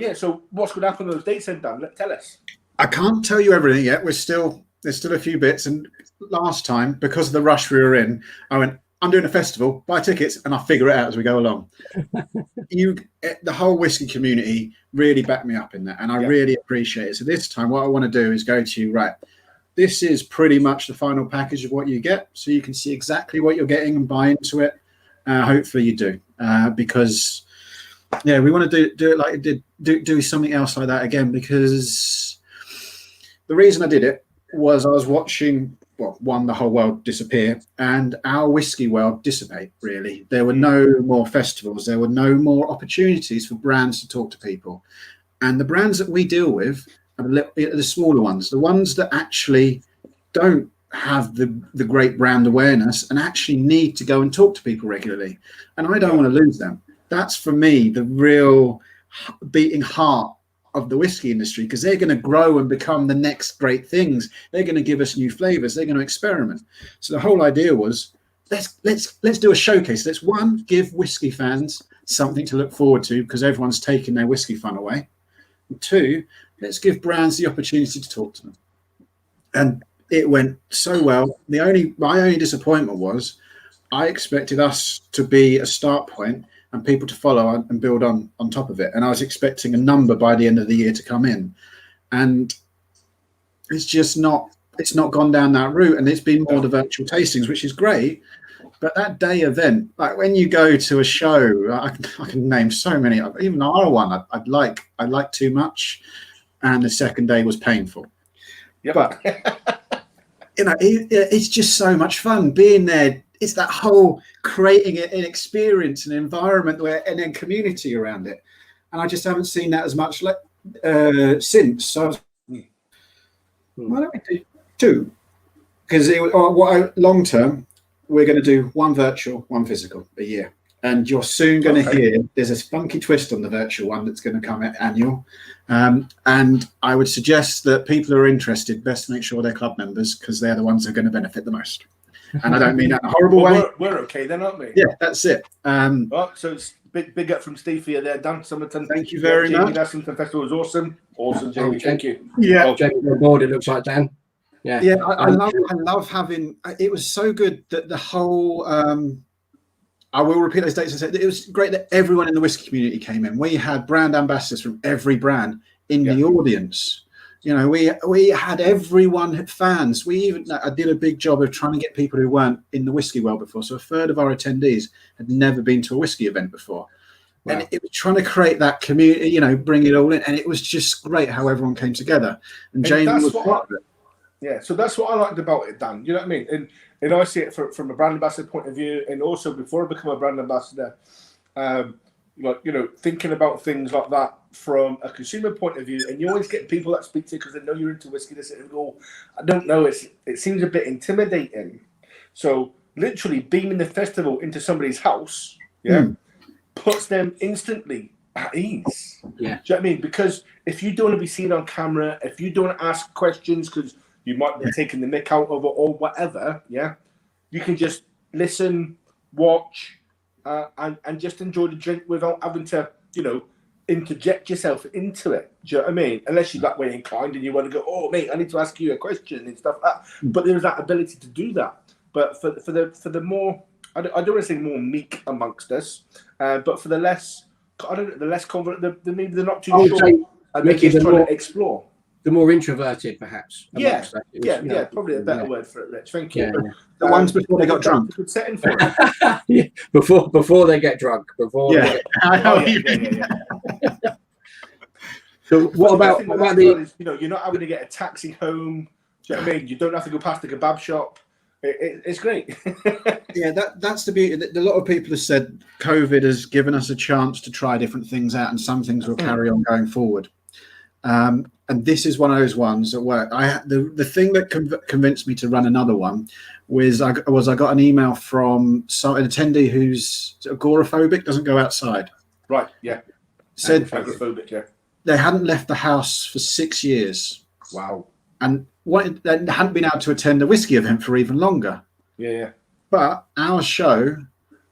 [SPEAKER 3] what's going to happen on those dates then, Dan? Tell us.
[SPEAKER 2] I can't tell you everything yet. There's still a few bits. And last time, because of the rush we were in, I went, I'm doing a festival, buy tickets, and I'll figure it out as we go along. The whole whiskey community really backed me up in that, and I really appreciate it. So this time, what I want to do is go to, right, this is pretty much the final package of what you get, so you can see exactly what you're getting and buy into it. Hopefully you do, because we want to do it like it did, do something else like that again, because the reason I did it was I was watching, the whole world disappear and our whiskey world dissipate, really. There were no more festivals. There were no more opportunities for brands to talk to people. And the brands that we deal with and the smaller ones, the ones that actually don't have the great brand awareness and actually need to go and talk to people regularly. And I don't want to lose them. That's for me the real beating heart of the whiskey industry, because they're going to grow and become the next great things. They're going to give us new flavors. They're going to experiment. So the whole idea was, let's do a showcase. Let's give whiskey fans something to look forward to, because everyone's taking their whiskey fun away. And 2, let's give brands the opportunity to talk to them. And it went so well. My only disappointment was I expected us to be a start point and people to follow and build on top of it. And I was expecting a number by the end of the year to come in. And it's just not gone down that route. And it's been more the virtual tastings, which is great. But that day event, like when you go to a show, I can name so many, even our one, I'd like too much. And the second day was painful.
[SPEAKER 3] Yep.
[SPEAKER 2] But it's just so much fun being there. It's that whole creating an experience, an environment and then community around it. And I just haven't seen that as much since. So why don't we do 2? Because long term, we're going to do 1 virtual, 1 physical a year. And you're soon going to hear there's a funky twist on the virtual one that's going to come at annual. And I would suggest that people who are interested best make sure they're club members, because they're the ones who are going to benefit the most. And I don't mean that in a horrible way.
[SPEAKER 3] We're okay then, aren't we?
[SPEAKER 2] Yeah, that's it.
[SPEAKER 3] So it's big up from Steve for you there, Dan Summerton.
[SPEAKER 2] Thank you very much.
[SPEAKER 3] That Summerton Festival was awesome. Awesome, Jamie. Thank you.
[SPEAKER 2] Yeah.
[SPEAKER 1] Well, Jamie on board, it looks like, Dan. Yeah.
[SPEAKER 2] Yeah, I love having. It was so good that the whole. I will repeat those dates and say it was great that everyone in the whiskey community came in. We had brand ambassadors from every brand in the audience. You know, we had everyone, fans. I did a big job of trying to get people who weren't in the whiskey world before. So a third of our attendees had never been to a whiskey event before. Wow. And it was trying to create that community, you know, bring it all in. And it was just great how everyone came together. And Jamie was part of it. Yeah,
[SPEAKER 3] so that's what I liked about it, Dan. You know what I mean? And I see it from a brand ambassador point of view, and also before I become a brand ambassador, thinking about things like that from a consumer point of view. And you always get people that speak to you because they know you're into whiskey. They say, "Oh, I don't know. It seems a bit intimidating." So literally beaming the festival into somebody's house, puts them instantly at ease. Yeah, do you know what I mean? Because if you don't want to be seen on camera, if you don't want to ask questions because you might be taking the mick out of it or whatever, you can just listen, watch, and just enjoy the drink without having to, interject yourself into it. Do you know what I mean? Unless you're that way inclined and you want to go, "Oh, mate, I need to ask you a question," and stuff like that. But there's that ability to do that. But for the more, I don't want to say more meek amongst us, but for the less, the less confident, maybe they're not too sure, and they're just trying to explore.
[SPEAKER 1] The more introverted, perhaps.
[SPEAKER 3] Yeah, probably a better word for it, Rich. Thank you.
[SPEAKER 2] Yeah. The ones before they got drunk.
[SPEAKER 3] Good setting for it.
[SPEAKER 1] Before they get drunk. So what about the?
[SPEAKER 3] You're not having to get a taxi home. Do you know what I mean? You don't have to go past the kebab shop. It's great.
[SPEAKER 2] That's the beauty. A lot of people have said COVID has given us a chance to try different things out, and some things will carry on going forward. And this is one of those ones that work. The thing that convinced me to run another one was I got an email from an attendee who's agoraphobic, doesn't go outside.
[SPEAKER 3] Right. Yeah.
[SPEAKER 2] Said
[SPEAKER 3] agoraphobic. Yeah.
[SPEAKER 2] They hadn't left the house for 6 years.
[SPEAKER 3] Wow.
[SPEAKER 2] And they hadn't been able to attend a whiskey event for even longer.
[SPEAKER 3] Yeah.
[SPEAKER 2] But our show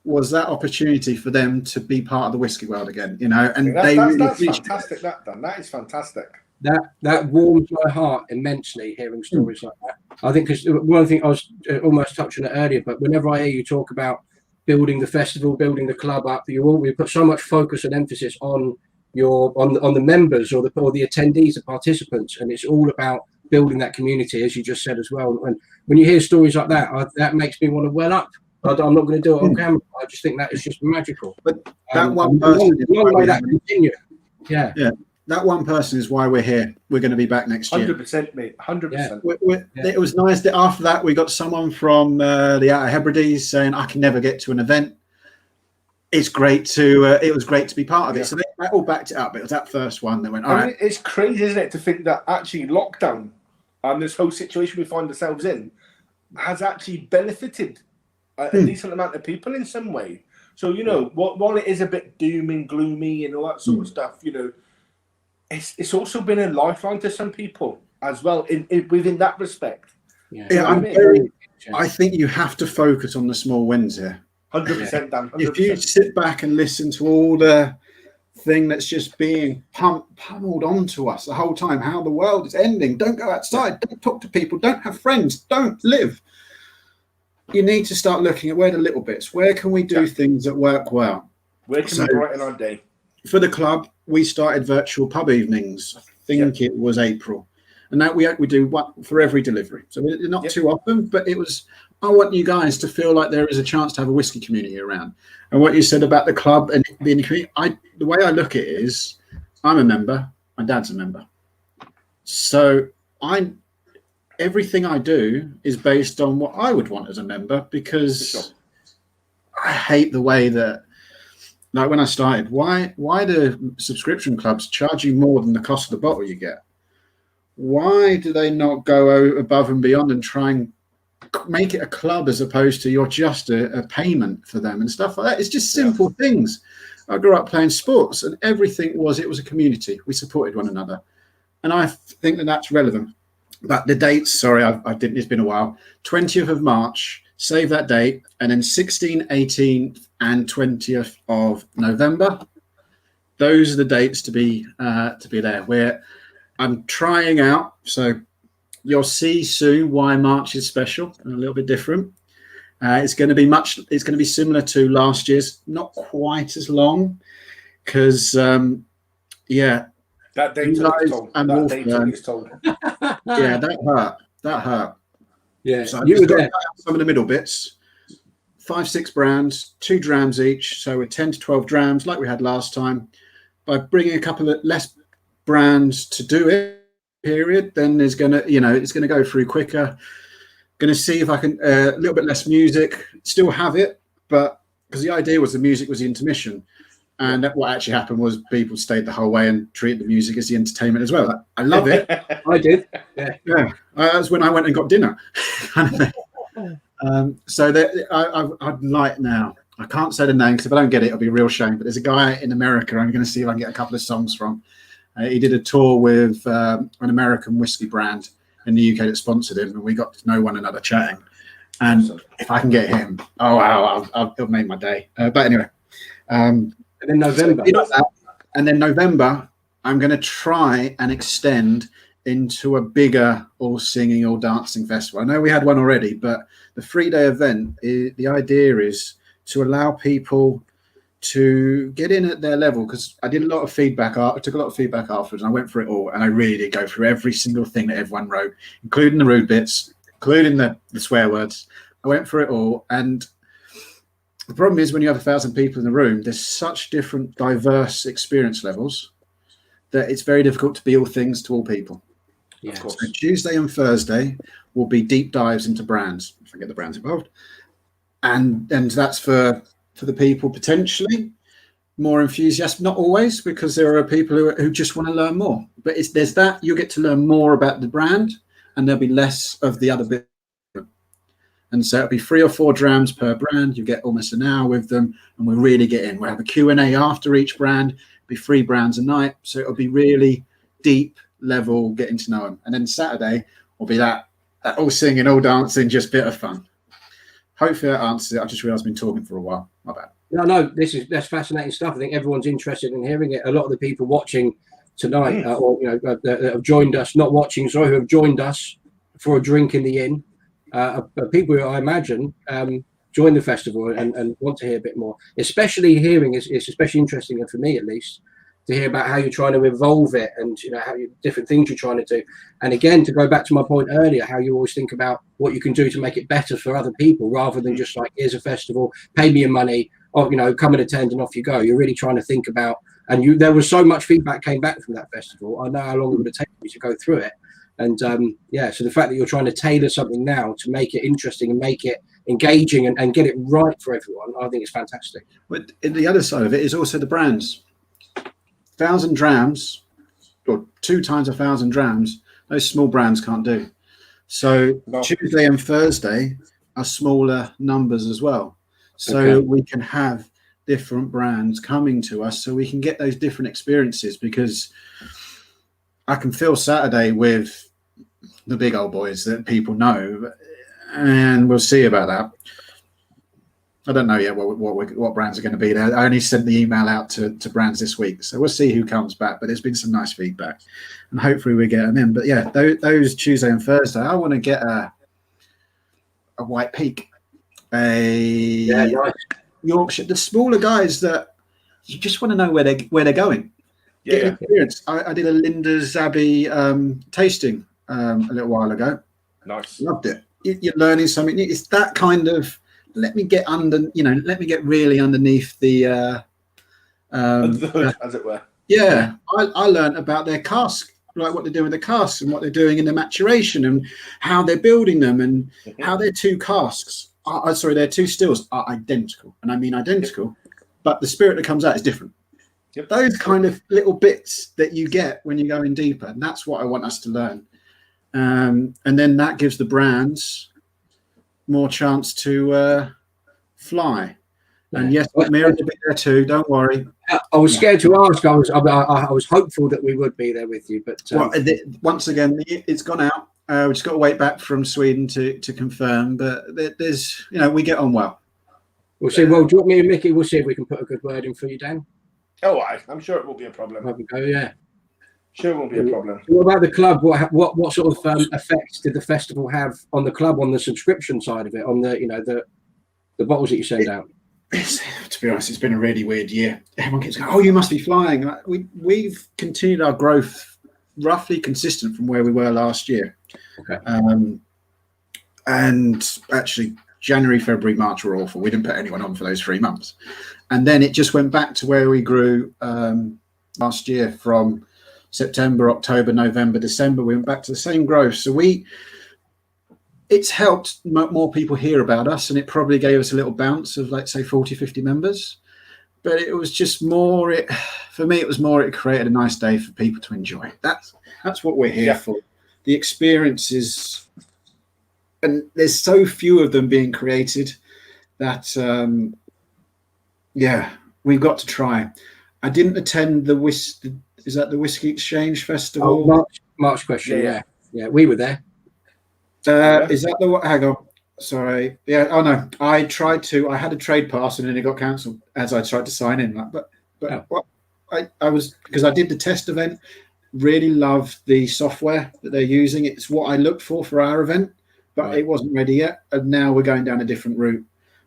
[SPEAKER 2] was that opportunity for them to be part of the whiskey world again, and
[SPEAKER 3] that's fantastic. That is fantastic.
[SPEAKER 1] That warms my heart immensely hearing stories like that. I think because one thing I was almost touching it earlier, but whenever I hear you talk about building the festival, building the club up, we put so much focus and emphasis on the members or the attendees, the participants, and it's all about building that community, as you just said as well. And when you hear stories like that, that makes me want to well up. I'm not going to do it on camera. I just think that is just magical.
[SPEAKER 2] But that one person,
[SPEAKER 1] yeah.
[SPEAKER 2] That one person is why we're here. We're going to be back next year.
[SPEAKER 3] 100%, mate. 100%.
[SPEAKER 2] It was nice that after that we got someone from the Outer Hebrides saying, "I can never get to an event. It's great to. It was great to be part of it." So that all backed it up. It was that first one that went, all right.
[SPEAKER 3] It's crazy, isn't it, to think that actually lockdown and this whole situation we find ourselves in has actually benefited a decent amount of people in some way. So, you know, while it is a bit doom and gloomy and all that sort of stuff, you know, it's also been a lifeline to some people as well within that respect.
[SPEAKER 2] I think you have to focus on the small wins here.
[SPEAKER 3] 100%, Dan. 100%.
[SPEAKER 2] If you sit back and listen to all the thing that's just being pummeled onto us the whole time, how the world is ending, don't go outside, don't talk to people, don't have friends, don't live. You need to start looking at where the little bits, where can we do things that work well?
[SPEAKER 3] Where can we brighten our day?
[SPEAKER 2] For the club, we started virtual pub evenings. I think it was April. And now we do one for every delivery. So not too often, but it was, I want you guys to feel like there is a chance to have a whiskey community around. And what you said about the club and being a community, the way I look at it is, I'm a member, my dad's a member. So everything I do is based on what I would want as a member, because I hate the way that, like when I started, why do subscription clubs charge you more than the cost of the bottle you get? Why do they not go above and beyond and try and make it a club as opposed to you're just a payment for them and stuff like that? It's just simple things. I grew up playing sports and everything it was a community. We supported one another. And I think that that's relevant. But the dates, sorry, I didn't, it's been a while. 20th of March, save that date. And then 16th, 18th and 20th of November. Those are the dates to be there. Where I'm trying out, so you'll see soon why March is special and a little bit different. It's going to be similar to last year's, not quite as long, because that
[SPEAKER 3] date is told.
[SPEAKER 2] Yeah, that hurt.
[SPEAKER 1] Yeah,
[SPEAKER 2] so you were there. Some of the middle bits, 5-6 brands, 2 drams each, so we're 10 to 12 drams like we had last time. By bringing a couple of less brands to do it, period, then there's gonna, it's gonna go through quicker. Gonna see if I can a little bit less music, still have it, but because the idea was the music was the intermission, and what actually happened was people stayed the whole way and treated the music as the entertainment as well. I love it.
[SPEAKER 1] I did.
[SPEAKER 2] Yeah. That's when I went and got dinner. Kind of thing. So that I'd like now. I can't say the name because if I don't get it, it'll be a real shame. But there's a guy in America. I'm going to see if I can get a couple of songs from. He did a tour with an American whiskey brand in the UK that sponsored him, and we got to know one another chatting. And if I can get him, oh wow, it'll make my day. But anyway,
[SPEAKER 1] and then November.
[SPEAKER 2] And then November, I'm going to try and extend into a bigger all singing, all dancing festival. I know we had one already, but the 3-day event, the idea is to allow people to get in at their level, because I did a lot of feedback. I took a lot of feedback afterwards, and I went through it all, and I really did go through every single thing that everyone wrote, including the rude bits, including the swear words. I went through it all, and the problem is when you have 1,000 people in the room, there's such different, diverse experience levels that it's very difficult to be all things to all people.
[SPEAKER 1] Yeah,
[SPEAKER 2] so Tuesday and Thursday will be deep dives into brands, if I get the brands involved, and that's for the people potentially more enthusiastic, not always, because there are people who just want to learn more. But there's that you get to learn more about the brand, and there'll be less of the other bit. And so it'll be 3 or 4 drams per brand. You get almost an hour with them, and we'll really get in. We'll have a Q&A after each brand. It'll be 3 brands a night, so it'll be really deep level getting to know them. And then Saturday will be that all singing, all dancing, just bit of fun. Hopefully that answers it. I just realised I've been talking for a while. My bad.
[SPEAKER 1] No, that's fascinating stuff. I think everyone's interested in hearing it. A lot of the people watching tonight, that have joined us, not watching, sorry, who have joined us for a drink in the inn, are people who I imagine join the festival and want to hear a bit more. Especially hearing is especially interesting, and for me at least, to hear about how you're trying to evolve it, and how different things you're trying to do. And again, to go back to my point earlier, how you always think about what you can do to make it better for other people, rather than just like, here's a festival, pay me your money, or come and attend and off you go. You're really trying to think about, and there was so much feedback came back from that festival. I know how long it would have taken you to go through it. And so the fact that you're trying to tailor something now to make it interesting and make it engaging and get it right for everyone, I think it's fantastic.
[SPEAKER 2] But the other side of it is also the brands. 1,000 drams, or 2 times 1,000 drams, those small brands can't do. So Tuesday and Thursday are smaller numbers as well. So we can have different brands coming to us so we can get those different experiences, because I can fill Saturday with the big old boys that people know, and we'll see about that. I don't know yet what brands are going to be there. I only sent the email out to brands this week, so we'll see who comes back. But there's been some nice feedback, and hopefully we get them in. But yeah, those Tuesday and Thursday, I want to get a White Peak, nice. Yorkshire, the smaller guys that you just want to know where they're going. Get experience. I did a Linda's Abbey tasting a little while ago.
[SPEAKER 3] Nice,
[SPEAKER 2] loved it. You're learning something new. It's that kind of let me get really underneath the
[SPEAKER 3] hood, as it were.
[SPEAKER 2] Yeah, I learned about their cask, like what they're doing with the casks and what they're doing in the maturation and how they're building them and how their 2 casks. Their 2 stills are identical, and I mean identical, but the spirit that comes out is different.
[SPEAKER 3] Yep.
[SPEAKER 2] Those kind of little bits that you get when you go in deeper, and that's what I want us to learn. And then that gives the brands more chance to fly. And yes, Mackmyra will be there too. Don't worry.
[SPEAKER 1] I was scared to ask. I was hopeful that we would be there with you, but
[SPEAKER 2] once again, it's gone out. We just got to wait back from Sweden to confirm. But there's, we get on well.
[SPEAKER 1] We'll see. Well, do you want me and Mickey? We'll see if we can put a good word in for you, Dan.
[SPEAKER 3] Oh, I'm sure it won't be a problem.
[SPEAKER 1] There we go. Yeah.
[SPEAKER 3] Sure, it won't be a problem.
[SPEAKER 1] What about the club? What sort of effects did the festival have on the club, on the subscription side of it, on the bottles that you send out?
[SPEAKER 2] To be honest, it's been a really weird year. Everyone keeps going, "Oh, you must be flying." We've continued our growth roughly consistent from where we were last year.
[SPEAKER 1] Okay.
[SPEAKER 2] And actually, January, February, March were awful. We didn't put anyone on for those 3 months, and then it just went back to where we grew last year from September, October, November, December. We went back to the same growth. So it's helped more people hear about us, and it probably gave us a little bounce of, let's say, 40, 50 members. But it was just more, for me, it created a nice day for people to enjoy. That's what we're here for. The experiences, and there's so few of them being created that, we've got to try. I didn't attend the Whisky Exchange Festival?
[SPEAKER 1] Oh, March question, yeah. We were there.
[SPEAKER 2] Is that the what? Hang on, sorry. Yeah. Oh no, I had a trade pass and then it got cancelled as I tried to sign in. I was, because I did the test event. Really love the software that they're using. It's what I looked for our event, but It wasn't ready yet. And now we're going down a different route.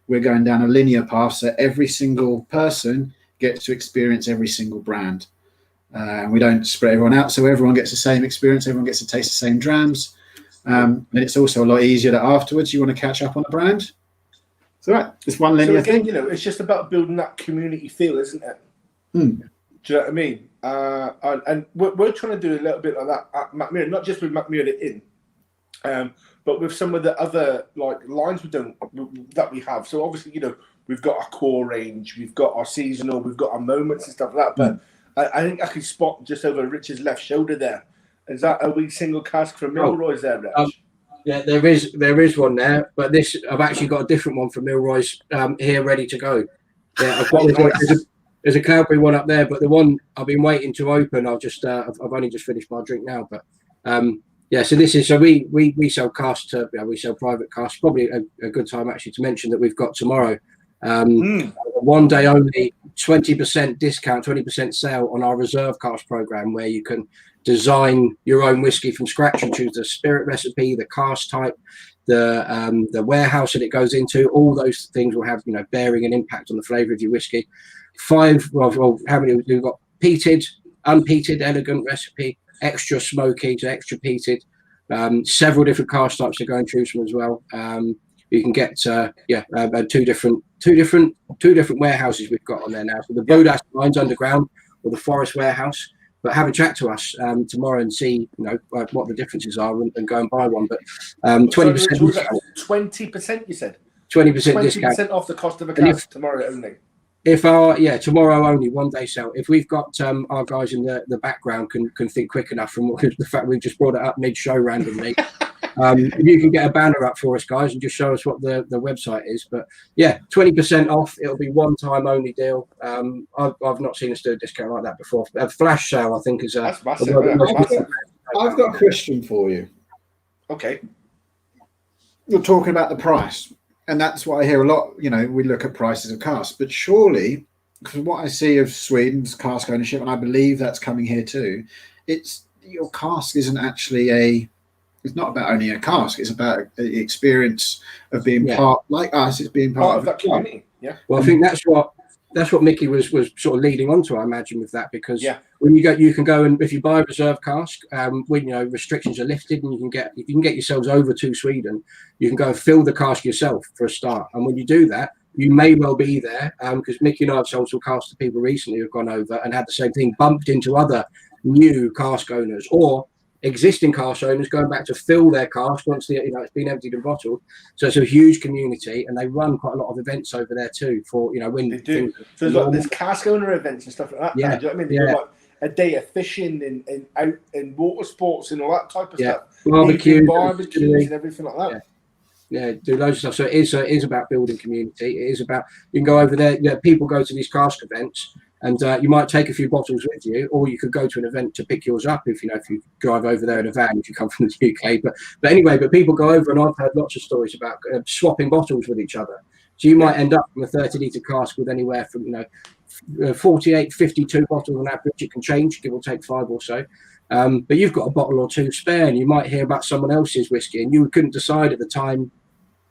[SPEAKER 2] We're going down a linear path, so every single person gets to experience every single brand. And we don't spread everyone out, so everyone gets the same experience. Everyone gets to taste the same drams. And it's also a lot easier that afterwards you want to catch up on a brand. It's all right. It's one linear thing.
[SPEAKER 3] It's just about building that community feel, isn't it? Do you know what I mean? And we're trying to do a little bit like that at Mackmyra, not just with Mackmyra Inn, but with some of the other lines that we have. So obviously, we've got our core range, we've got our seasonal, we've got our moments and stuff like that. But I think I can spot just over Rich's left shoulder there. Is that a wee single cask from Milroy's there, Rich?
[SPEAKER 1] Yeah, there is one there, but I've actually got a different one from Milroy's here ready to go. Yeah, I've got there's a Cowboy one up there, but the one I've been waiting to open, I've only just finished my drink now. But so this is we sell casks, we sell private casks. Probably a good time actually to mention that we've got tomorrow. 1 day only, 20% discount, 20% sale on our reserve cask program, where you can design your own whiskey from scratch and choose the spirit recipe, the cask type, the warehouse that it goes into. All those things will have bearing and impact on the flavour of your whiskey. How many we've got? Peated, unpeated, elegant recipe, extra smoky to extra peated. Several different cask types to go and choose from as well. You can get two different warehouses we've got on there now. So the Bodas line's underground, or the Forest warehouse. But have a chat to us tomorrow and see what the differences are and go and buy one. But 20% discount.
[SPEAKER 3] 20%, you said?
[SPEAKER 1] 20% discount.
[SPEAKER 3] 20% off the cost of a cask tomorrow only.
[SPEAKER 1] If tomorrow only 1 day sale. If we've got our guys in the background can think quick enough from the fact we just brought it up mid show randomly. If you can get a banner up for us, guys, and just show us what the website is. But yeah, 20% off. It'll be one time only deal. I've not seen us do a discount like that before. A flash sale, I think, is
[SPEAKER 3] that's massive. Massive.
[SPEAKER 2] I've got a question for you.
[SPEAKER 3] Okay.
[SPEAKER 2] You're talking about the price, and that's what I hear a lot. You know, we look at prices of casks, but surely, because what I see of Sweden's cask ownership, and I believe that's coming here too, it's your cask isn't actually it's not about owning a cask. It's about the experience of being part, like us. It's being part of
[SPEAKER 3] that community. Yeah.
[SPEAKER 1] Well, I think that's what Mickey was sort of leading on to, I imagine, with that, because when you can go and if you buy a reserve cask, when restrictions are lifted and if you can get yourselves over to Sweden, you can go and fill the cask yourself for a start. And when you do that, you may well be there because Mickey and I have sold some casks to people recently who've gone over and had the same thing, bumped into other new cask owners or existing cask owners going back to fill their cask once it's been emptied and bottled. So it's a huge community, and they run quite a lot of events over there too. For when
[SPEAKER 3] they do. So there's cask owner events and stuff like that.
[SPEAKER 1] Yeah,
[SPEAKER 3] do you know what I mean? They do like a day of fishing and out in water sports and all that type of stuff. Barbecues and everything like that.
[SPEAKER 1] Yeah, do loads of stuff. So it is about building community. It is about you can go over there. People go to these cask events. And you might take a few bottles with you, or you could go to an event to pick yours up if you drive over there in a van if you come from the UK. But anyway, people go over, and I've heard lots of stories about swapping bottles with each other. So you might end up from a 30-litre cask with anywhere from 48, 52 bottles on average. It can change, give or take 5 or so. But you've got a bottle or two spare, and you might hear about someone else's whiskey, and you couldn't decide at the time.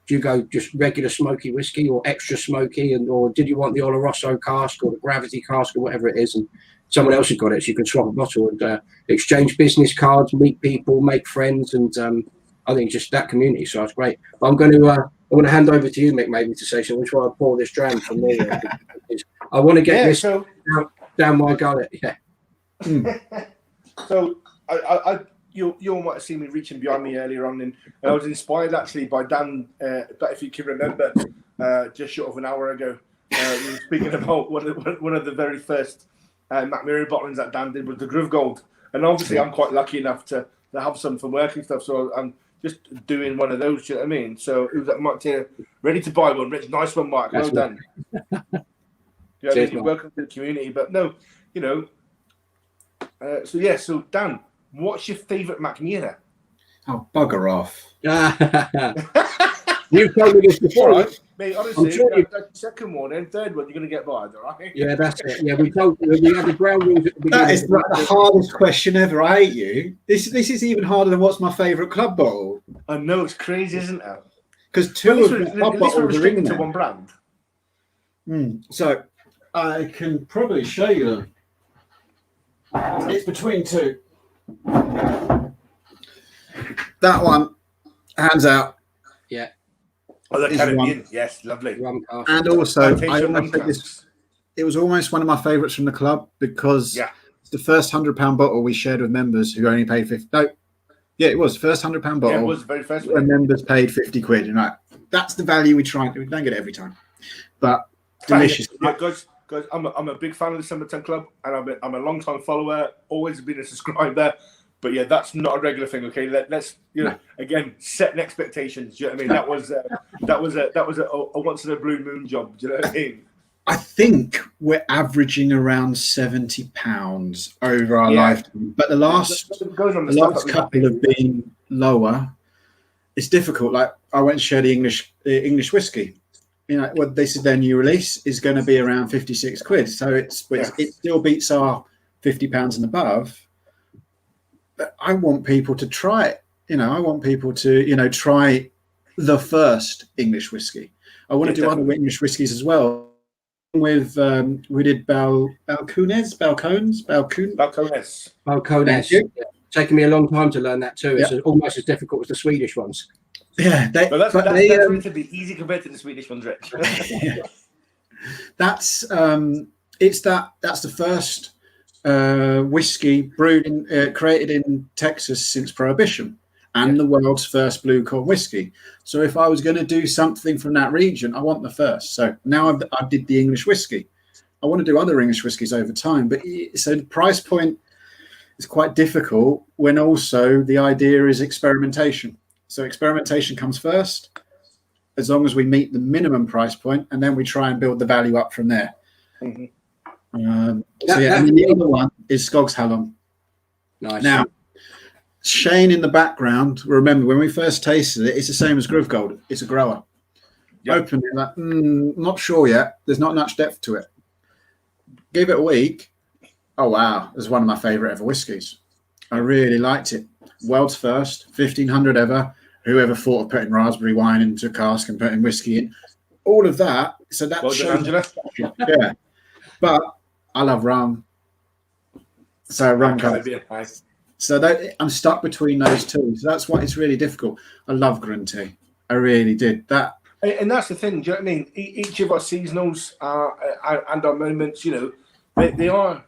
[SPEAKER 1] Do you go just regular smoky whiskey or extra smoky, or did you want the Oloroso cask or the Gravity cask or whatever it is? And someone else has got it, so you can swap a bottle and exchange business cards, meet people, make friends, and I think just that community. So it's great. But I'm going to hand over to you, Mick, maybe to say something before I pour this dram from me. I want to get this down my gullet. Yeah.
[SPEAKER 3] So you all might have seen me reaching behind me earlier on, and I was inspired actually by Dan. But if you can remember, just short of an hour ago, we were speaking about one of the very first Mackmyra bottlings that Dan did was the Groove Gold, and obviously I'm quite lucky enough to have some from work and stuff. So I'm just doing one of those. You know what I mean? So it was like Mark here, ready to buy one. Rich, nice one, Mark. Well done. Welcome to the community. But no, so Dan. What's your favourite Mackmyra?
[SPEAKER 2] Oh, bugger off.
[SPEAKER 1] You've told me this before.
[SPEAKER 3] Right. Mate, honestly, the second one and third one, you're going to get by, right?
[SPEAKER 1] Yeah, that's it. Yeah, we had the ground rules at the beginning.
[SPEAKER 2] That is like the hardest question ever. I hate you. This is even harder than what's my favourite club bottle.
[SPEAKER 3] I know, it's crazy, isn't it?
[SPEAKER 2] Because two of the club bottles are
[SPEAKER 3] restricted to one brand.
[SPEAKER 2] So I can probably show you them. It's between two. That one, hands out.
[SPEAKER 1] Yeah.
[SPEAKER 3] Oh, the Caribbean. Yes, lovely.
[SPEAKER 2] And also, it was almost one of my favourites from the club because it's the first £100 bottle we shared with members who only paid 50. No, yeah, it was the first £100 bottle.
[SPEAKER 3] Yeah, it was the very first one.
[SPEAKER 2] And members paid 50 quid. And that's the value we try. We don't get it every time, but delicious.
[SPEAKER 3] Guys, I'm a big fan of the Summerton Club, and I'm a long-time follower. Always been a subscriber. But yeah, that's not a regular thing. Okay, let's again setting expectations. Do you know what I mean? That was a once in a blue moon job. Do you know what I mean?
[SPEAKER 2] I think we're averaging around £70 over our lifetime, but the last couple have been lower. It's difficult. Like I went to share the English whiskey. What they said their new release is going to be around 56 quid. So it still beats our £50 and above. But I want people to try it. I want people to, try the first English whiskey. I want to do other English whiskies as well. With we did Balcones.
[SPEAKER 1] Taking me a long time to learn that too. It's almost as difficult as the Swedish ones.
[SPEAKER 2] Yeah,
[SPEAKER 3] that's relatively easy compared to the Swedish ones, Rich.
[SPEAKER 2] That's the first whiskey brewed created in Texas since Prohibition, and the world's first blue corn whiskey. So if I was going to do something from that region, I want the first. So now I did the English whiskey, I want to do other English whiskies over time. But so the price point is quite difficult when also the idea is experimentation. So experimentation comes first, as long as we meet the minimum price point, and then we try and build the value up from there.
[SPEAKER 3] Mm-hmm.
[SPEAKER 2] And the other one is Skogs Hallon.
[SPEAKER 1] Nice.
[SPEAKER 2] Now, Shane in the background, remember when we first tasted it, it's the same as Groove Gold. It's a grower. Yep. Open it, like, not sure yet. There's not much depth to it. Give it a week. Oh, wow. It was one of my favourite ever whiskies. I really liked it. World's first, 1500 ever. Whoever thought of putting raspberry wine into a cask and putting whiskey in. All of that. So that shows.
[SPEAKER 3] Angela.
[SPEAKER 2] Yeah. But I love rum. So rum comes. So that I'm stuck between those two. So that's why it's really difficult. I love Grunty. I really did. That.
[SPEAKER 3] And that's the thing, do you know what I mean? Each of our seasonals and our moments, you know, they are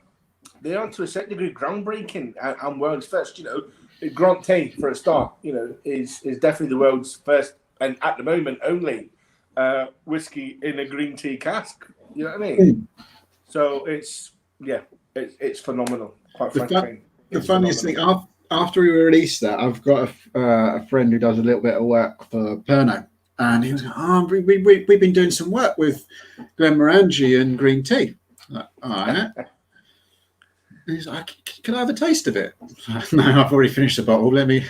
[SPEAKER 3] to a certain degree groundbreaking and world's first. You know, Grunty for a start, you know, is definitely the world's first and at the moment only whiskey in a green tea cask. You know what I mean? So it's phenomenal. Quite frankly,
[SPEAKER 2] the funniest thing after we released that, I've got a friend who does a little bit of work for Pernod. And he was like, oh, we've been doing some work with Glenmorangie and green tea. Like, all right. And he's like, can I have a taste of it? No, I've already finished the bottle. Let me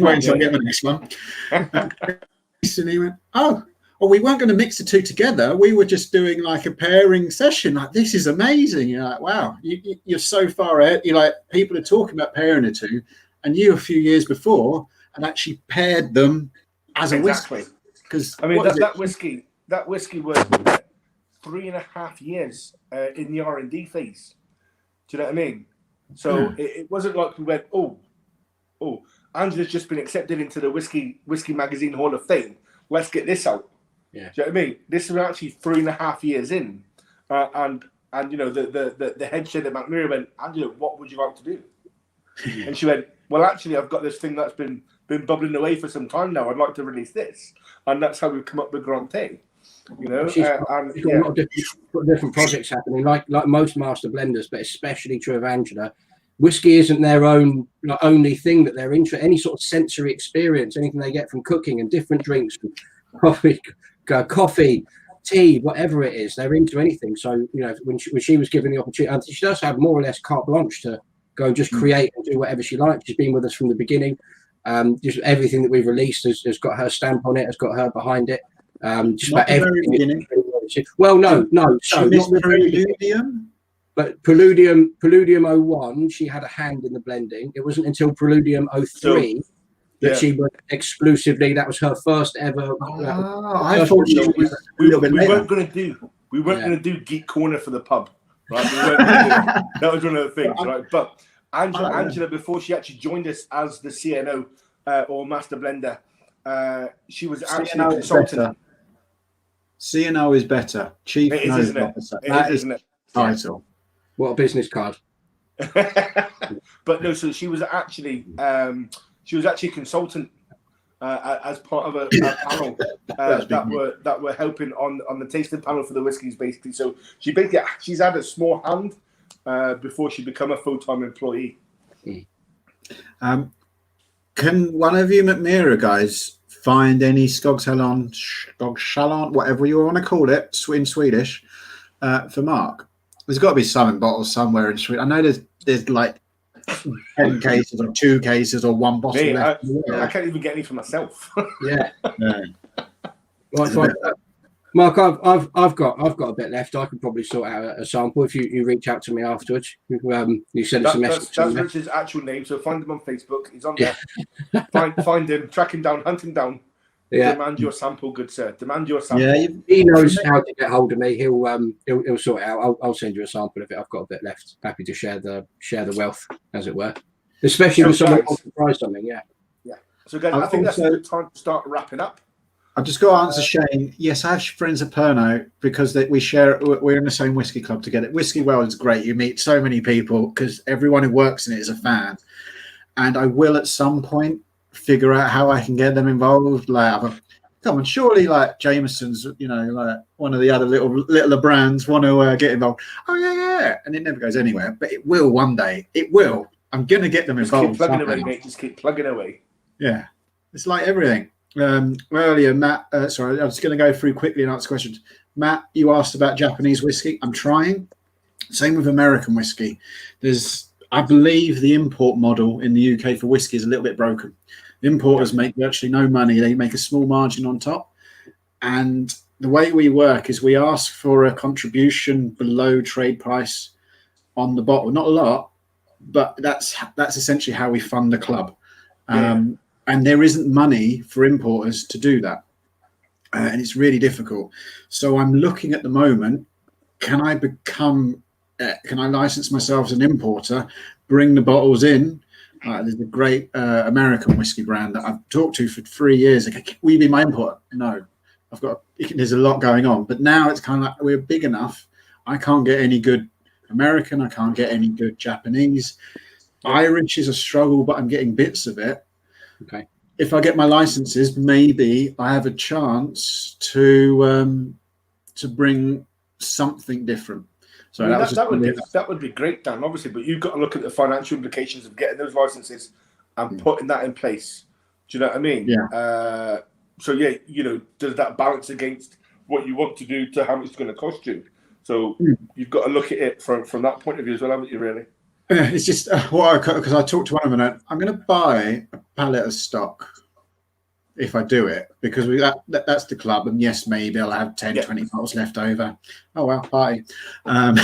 [SPEAKER 2] wait until I get the next one. And he went, oh, well, we weren't going to mix the two together. We were just doing like a pairing session. Like, this is amazing. You're like, wow, you're so far ahead. You're like, people are talking about pairing the two. And you, a few years before, had actually paired them as a whiskey.
[SPEAKER 3] I mean, that whiskey was 3.5 years in the R&D phase. Do you know what I mean? So it wasn't like we went, oh, Angela's just been accepted into the Whiskey Magazine Hall of Fame. Let's get this out. Yeah. Do you know what I mean? This was actually 3.5 years in, and you know the head chef at Mackmyra went, Angela, what would you like to do? And she went, well, actually, I've got this thing that's been bubbling away for some time now. I'd like to release this, and that's how we've come up with Grunty. You know,
[SPEAKER 1] she's got a lot of different projects happening, like most master blenders, but especially true of Angela. Whiskey isn't their own only thing that they're into. Any sort of sensory experience, anything they get from cooking and different drinks, coffee, tea, whatever it is, they're into anything. So you know, when she was given the opportunity, and she does have more or less carte blanche to go and just create and do whatever she likes. She's been with us from the beginning. Just everything that we've released has got her stamp on it, has got her behind it. Just about everything. Well, no. So not Preludium, but Preludium 01. She had a hand in the blending. It wasn't until Preludium 03 that she was exclusively. That was her first ever.
[SPEAKER 2] I thought we
[SPEAKER 3] weren't going to do Geek Corner for the pub, right? That was one of the things, right? But Angela, before she actually joined us as the CNO or Master Blender, she was actually a consultant.
[SPEAKER 2] CNO is better. Chief Nose Officer. That is the title.
[SPEAKER 1] What a business card.
[SPEAKER 3] But no, so she was actually a consultant as part of a panel that were helping on the tasting panel for the whiskies, basically. So she's had a small hand before she became a full-time employee.
[SPEAKER 2] Can one of you Mackmyra guys find any Skogs Hallon, whatever you want to call it, in Swedish, for Mark? There's got to be some in bottles somewhere in Sweden. I know there's like 10 cases or 2 cases or 1 bottle left.
[SPEAKER 3] I can't even get any for myself.
[SPEAKER 1] Yeah. Mark, I've got a bit left. I could probably sort out a sample if you reach out to me afterwards. You send us a message.
[SPEAKER 3] That's Richard's actual name, so find him on Facebook. He's on there. Find him, track him down, hunt him down. Yeah. Demand your sample, good sir. Demand your sample.
[SPEAKER 1] Yeah, he knows how to get hold of me. He'll sort it out. I'll send you a sample of it. I've got a bit left. Happy to share the wealth, as it were. Especially with someone who wants to try something. Yeah.
[SPEAKER 3] So guys, I think that's a good time to start wrapping up.
[SPEAKER 2] I've just got to answer Shane. Yes, I have friends at Pernod because we're in the same whiskey club together. Whiskey World is great. You meet so many people because everyone who works in it is a fan. And I will at some point figure out how I can get them involved. Like come on, surely like Jameson's, like one of the other littler brands want to get involved. Oh yeah, and it never goes anywhere, but it will one day. It will. I'm gonna get them involved.
[SPEAKER 3] Just keep plugging away, mate. Just keep plugging away.
[SPEAKER 2] Yeah, it's like everything. Earlier, Matt. Sorry, I was going to go through quickly and answer questions. Matt, you asked about Japanese whiskey. I'm trying. Same with American whiskey. I believe the import model in the UK for whiskey is a little bit broken. Importers make virtually no money. They make a small margin on top. And the way we work is we ask for a contribution below trade price on the bottle. Not a lot, but that's essentially how we fund the club. And there isn't money for importers to do that. And it's really difficult. So I'm looking at the moment, can I license myself as an importer, bring the bottles in? There's a great American whiskey brand that I've talked to for 3 years. Like, will you be my importer? No, there's a lot going on. But now it's kind of like we're big enough. I can't get any good American. I can't get any good Japanese. Irish is a struggle, but I'm getting bits of it.
[SPEAKER 1] Okay.
[SPEAKER 2] If I get my licenses, maybe I have a chance to bring something different. So
[SPEAKER 3] that would be great, Dan. Obviously, but you've got to look at the financial implications of getting those licenses and putting that in place. Do you know what I mean?
[SPEAKER 2] Yeah.
[SPEAKER 3] So does that balance against what you want to do to how much it's going to cost you? So you've got to look at it from that point of view as well, haven't you? Really?
[SPEAKER 2] It's just because I talked to one of them. I'm going to buy a pallet of stock if I do it, because that's the club, and yes, maybe I'll have 10, 20 bottles left over. Oh well, party. But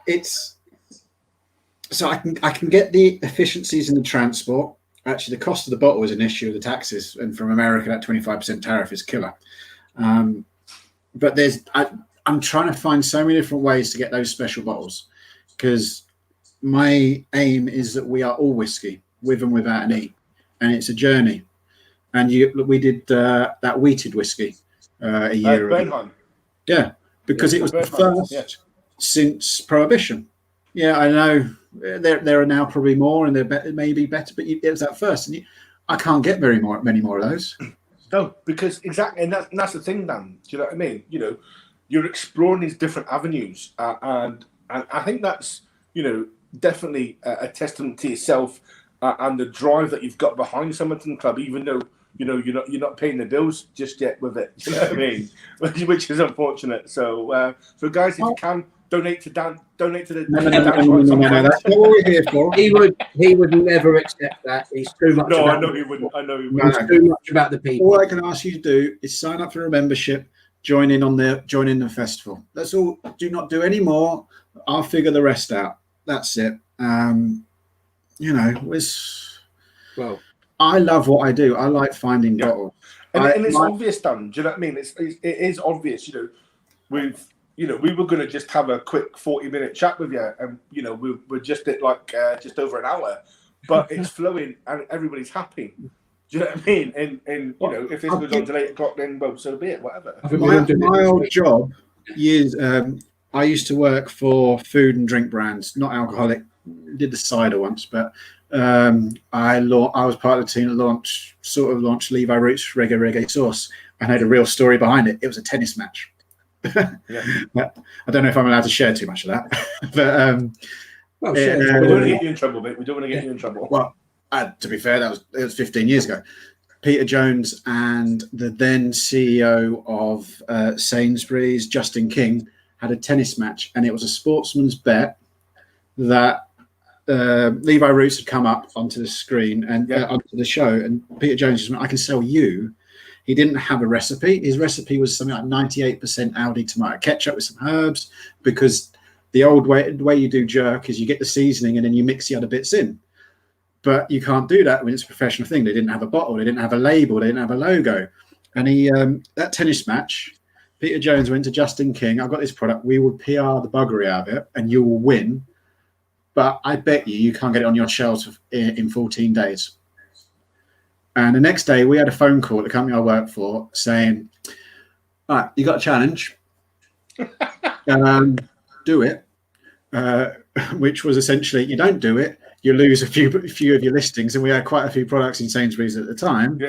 [SPEAKER 2] it's so I can get the efficiencies in the transport. Actually, the cost of the bottle is an issue with the taxes, and from America, that 25% tariff is killer. But I'm trying to find so many different ways to get those special bottles, because my aim is that we are all whiskey, with and without an E, and it's a journey. And we did that wheated whiskey a year ago. Yeah, because it was the first since Prohibition. Yeah, I know there are now probably more, and they're maybe better, but it was that first, and I can't get many more of those.
[SPEAKER 3] No, because exactly, and that's the thing, Dan. Do you know what I mean? You're exploring these different avenues, and I think that's definitely a testament to yourself and the drive that you've got behind Summerton Club, even though you're not paying the bills just yet with it. Do you know what I mean? Which is unfortunate. So guys, if you can donate to Dan, donate to the.
[SPEAKER 2] No, that's not what we're here for.
[SPEAKER 1] He would never accept that. He's too much.
[SPEAKER 3] No, I know he wouldn't.
[SPEAKER 1] He's too much about the people.
[SPEAKER 2] All I can ask you to do is sign up for a membership. Join in the festival. That's all. Do not do any more. I'll figure the rest out. That's it. I love what I do. I like finding bottles.
[SPEAKER 3] And it's obvious, Dan. Do you know what I mean? It is obvious. We were going to just have a quick 40-minute chat with you, and we're just at just over an hour, but it's flowing and everybody's happy. Do you know what I mean? And if this goes on till 8 o'clock, then so be it. Whatever.
[SPEAKER 2] My old job years. I used to work for food and drink brands, not alcoholic. Did the cider once, but I was part of the team that launched Levi Roots Reggae Sauce, and had a real story behind it. It was a tennis match. I don't know if I'm allowed to share too much of that, but
[SPEAKER 3] we don't want to get you in trouble, mate. We don't want to get you in trouble.
[SPEAKER 2] Well, to be fair, it was 15 years ago. Peter Jones and the then CEO of Sainsbury's, Justin King, had a tennis match, and it was a sportsman's bet that Levi Roots had come up onto the screen and onto the show, and Peter Jones just went, I can sell you. He didn't have a recipe. His recipe was something like 98% Aldi tomato ketchup with some herbs, because the way you do jerk is you get the seasoning and then you mix the other bits in. But you can't do that when it's a professional thing. They didn't have a bottle. They didn't have a label. They didn't have a logo. And that tennis match, Peter Jones went to Justin King. I've got this product. We will PR the buggery out of it, and you will win. But I bet you can't get it on your shelves in 14 days. And the next day, we had a phone call at the company I work for saying, all right, you got a challenge. Do it. Which was essentially, you don't do it, you lose a few of your listings, and we had quite a few products in Sainsbury's at the time.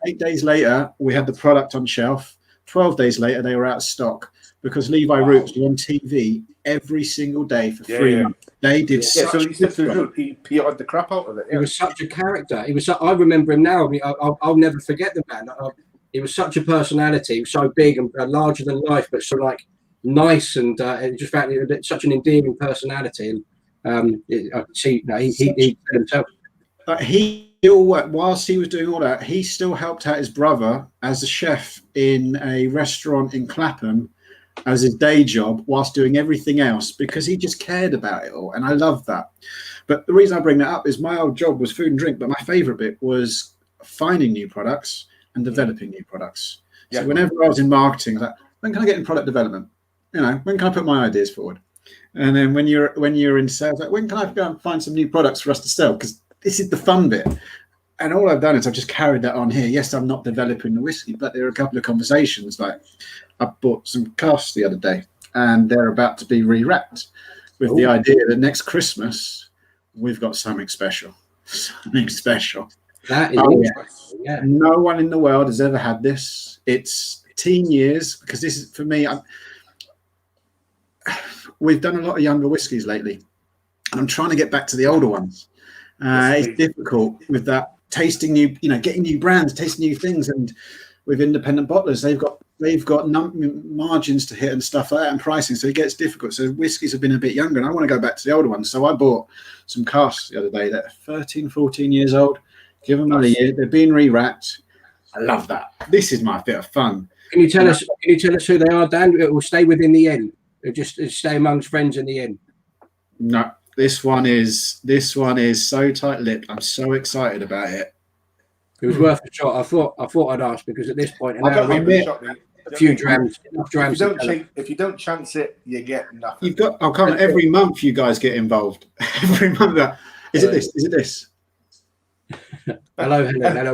[SPEAKER 2] 8 days later, we had the product on shelf. 12 days later, they were out of stock because Levi Roots were on TV every single day for 3 months. They did
[SPEAKER 3] he PR'd the crap out of it.
[SPEAKER 1] He was such a character. I remember him now. I mean, I'll never forget the man. He was such a personality. He was so big and larger than life, but so like nice and just fact such an endearing personality. And I could see, he said himself.
[SPEAKER 2] He still, whilst he was doing all that, he still helped out his brother as a chef in a restaurant in Clapham as his day job, whilst doing everything else, because he just cared about it all, and I love that. But the reason I bring that up is my old job was food and drink, but my favourite bit was finding new products and developing new products. So whenever I was in marketing, I was like, when can I get in product development? When can I put my ideas forward? And then when you're in sales, like, when can I go and find some new products for us to sell? Because this is the fun bit. And all I've done is I've just carried that on here. Yes, I'm not developing the whiskey, but there are a couple of conversations. Like I bought some casks the other day, and they're about to be re-wrapped with the idea that next Christmas we've got something special. Something special.
[SPEAKER 1] That is
[SPEAKER 2] No one in the world has ever had this. It's teen years, because this is, for me, we've done a lot of younger whiskies lately, and I'm trying to get back to the older ones. It's difficult with that, tasting new, getting new brands, tasting new things, and with independent bottlers, they've got margins to hit and stuff like that, and pricing, so it gets difficult. So whiskies have been a bit younger, and I want to go back to the older ones. So I bought some casks the other day that are 13, 14 years old. Give them a year. They're being re-wrapped. I love that. This is my bit of fun.
[SPEAKER 1] Can you tell us who they are, Dan? It will stay within the inn. It'll just stay amongst friends in the inn.
[SPEAKER 2] No, this one is so tight-lipped. I'm so excited about it.
[SPEAKER 1] It was worth a shot. I thought I'd ask, because at this point, a few drams.
[SPEAKER 3] If you don't chance it, you get nothing.
[SPEAKER 2] You've got. Every month you guys get involved. Every month. Is it this? Is it this?
[SPEAKER 1] Hello.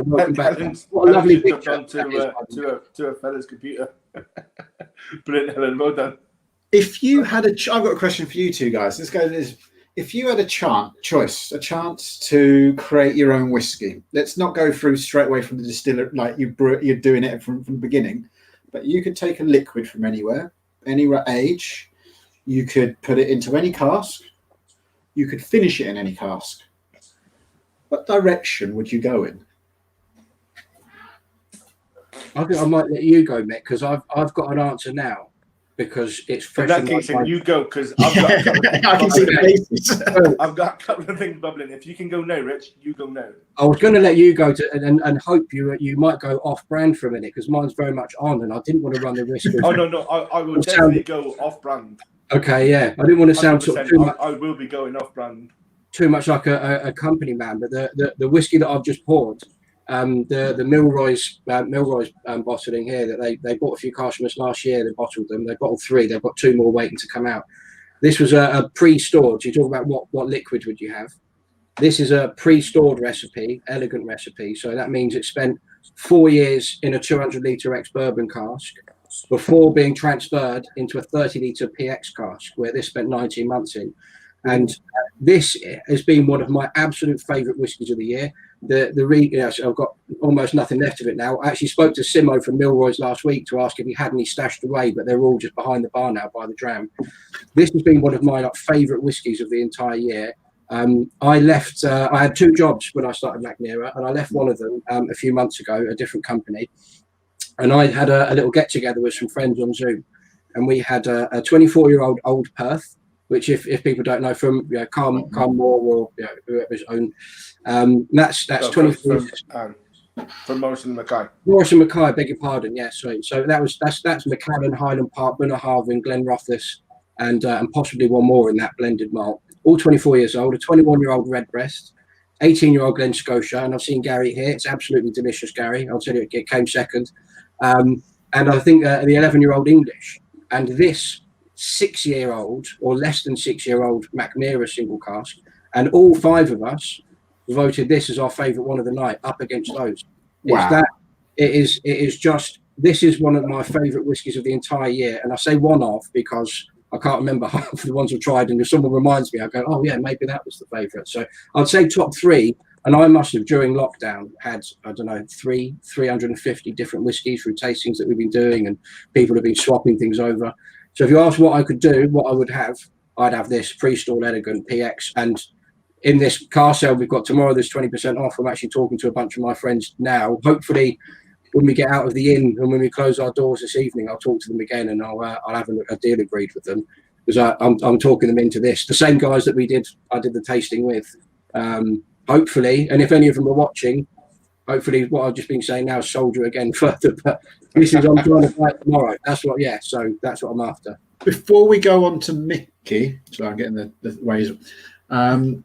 [SPEAKER 1] Welcome back. What a lovely picture.
[SPEAKER 3] To a fella's computer. Brilliant, Helen. Well done.
[SPEAKER 2] If you had I've got a question for you two guys. Let's go to this. If you had a chance to create your own whiskey, let's not go through straight away from the distiller, like you're doing it from the beginning, but you could take a liquid from anywhere, any age, you could put it into any cask, you could finish it in any cask. What direction would you go in?
[SPEAKER 1] I think I might let you go, Mick, because I've got an answer now, because it's fresh.
[SPEAKER 3] In that case, you go, because I've got a couple
[SPEAKER 2] I can see the faces.
[SPEAKER 3] I've got a couple of things bubbling. If you can go now, Rich, you go now.
[SPEAKER 1] I was going to let you go and hope you might go off brand for a minute, because mine's very much on, and I didn't want to run the risk.
[SPEAKER 3] No, I will definitely go off brand.
[SPEAKER 1] Okay, yeah, I didn't want to sound sort of too much.
[SPEAKER 3] I will be going off brand.
[SPEAKER 1] Too much like a company man, but the whiskey that I've just poured, the Milroy's bottling here, that they bought a few customers last year. They bottled them. They bottled 3. They've got 2 more waiting to come out. This was a pre-stored. You talk about what liquid would you have? This is a pre-stored recipe, elegant recipe. So that means it spent 4 years in a 200-litre ex-bourbon cask before being transferred into a 30-litre PX cask, where this spent 19 months in. And this has been one of my absolute favourite whiskies of the year. So I've got almost nothing left of it now. I actually spoke to Simo from Milroy's last week to ask if he had any stashed away, but they're all just behind the bar now by the dram. This has been one of my favourite whiskies of the entire year. I left. I had 2 jobs when I started Mackmyra, and I left one of them a few months ago, a different company. And I had a little get together with some friends on Zoom, and we had a 24-year-old Old Perth, which if people don't know, from Carl Moore or whoever's own, that's 24 years.
[SPEAKER 3] From Morrison Mackay.
[SPEAKER 1] Morrison Mackay, beg your pardon. Yeah, sorry. So that's Macallan, Highland Park, Bunnahabhain, Glenrothes, and possibly one more in that blended malt. All 24 years old. A 21-year-old Redbreast, 18-year-old Glen Scotia, and I've seen Gary here. It's absolutely delicious, Gary. I'll tell you, it came second. And I think the 11-year-old English, and this 6-year-old or less than 6-year-old Mackmyra single cask, and all 5 of us voted this as our favourite one of the night, up against those.
[SPEAKER 2] Wow.
[SPEAKER 1] It is just, this is one of my favourite whiskies of the entire year, and I say one of because I can't remember half of the ones I've tried, and if someone reminds me, I go, oh yeah, maybe that was the favourite. So I'd say top 3, and I must have during lockdown had, I don't know, 350 different whiskies through tastings that we've been doing, and people have been swapping things over. So if you ask what I could do, what I would have, I'd have this Pre-Stalled Elegant PX, and in this car sale we've got tomorrow, there's 20% off. I'm actually talking to a bunch of my friends now. Hopefully, when we get out of the inn and when we close our doors this evening, I'll talk to them again, and I'll have a deal agreed with them, because I'm talking them into this. The same guys that I did the tasting with. Hopefully, and if any of them are watching, hopefully what I've just been saying now sold you again further. But this is I'm trying to buy it tomorrow. So that's what I'm after.
[SPEAKER 2] Before we go on to Mickey, so I'm getting the ways. I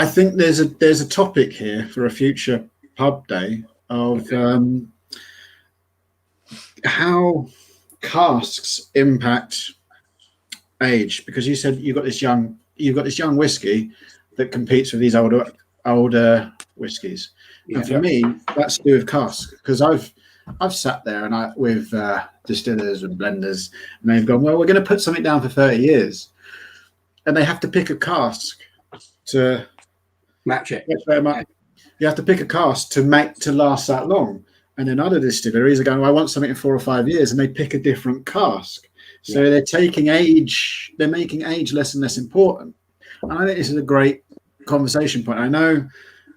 [SPEAKER 2] think there's a topic here for a future pub day of how casks impact age, because you said you've got this young whiskey that competes with these older whiskies. Yeah. And for me, that's to do with casks, because I've sat there and with distillers and blenders, and they've gone, well, we're going to put something down for 30 years, and they have to pick a cask to
[SPEAKER 1] match it.
[SPEAKER 2] You have to pick a cask to last that long. And then other distilleries are going, well, I want something in 4 or 5 years, and they pick a different cask. So they're taking age, they're making age less and less important. And I think this is a great conversation point. I know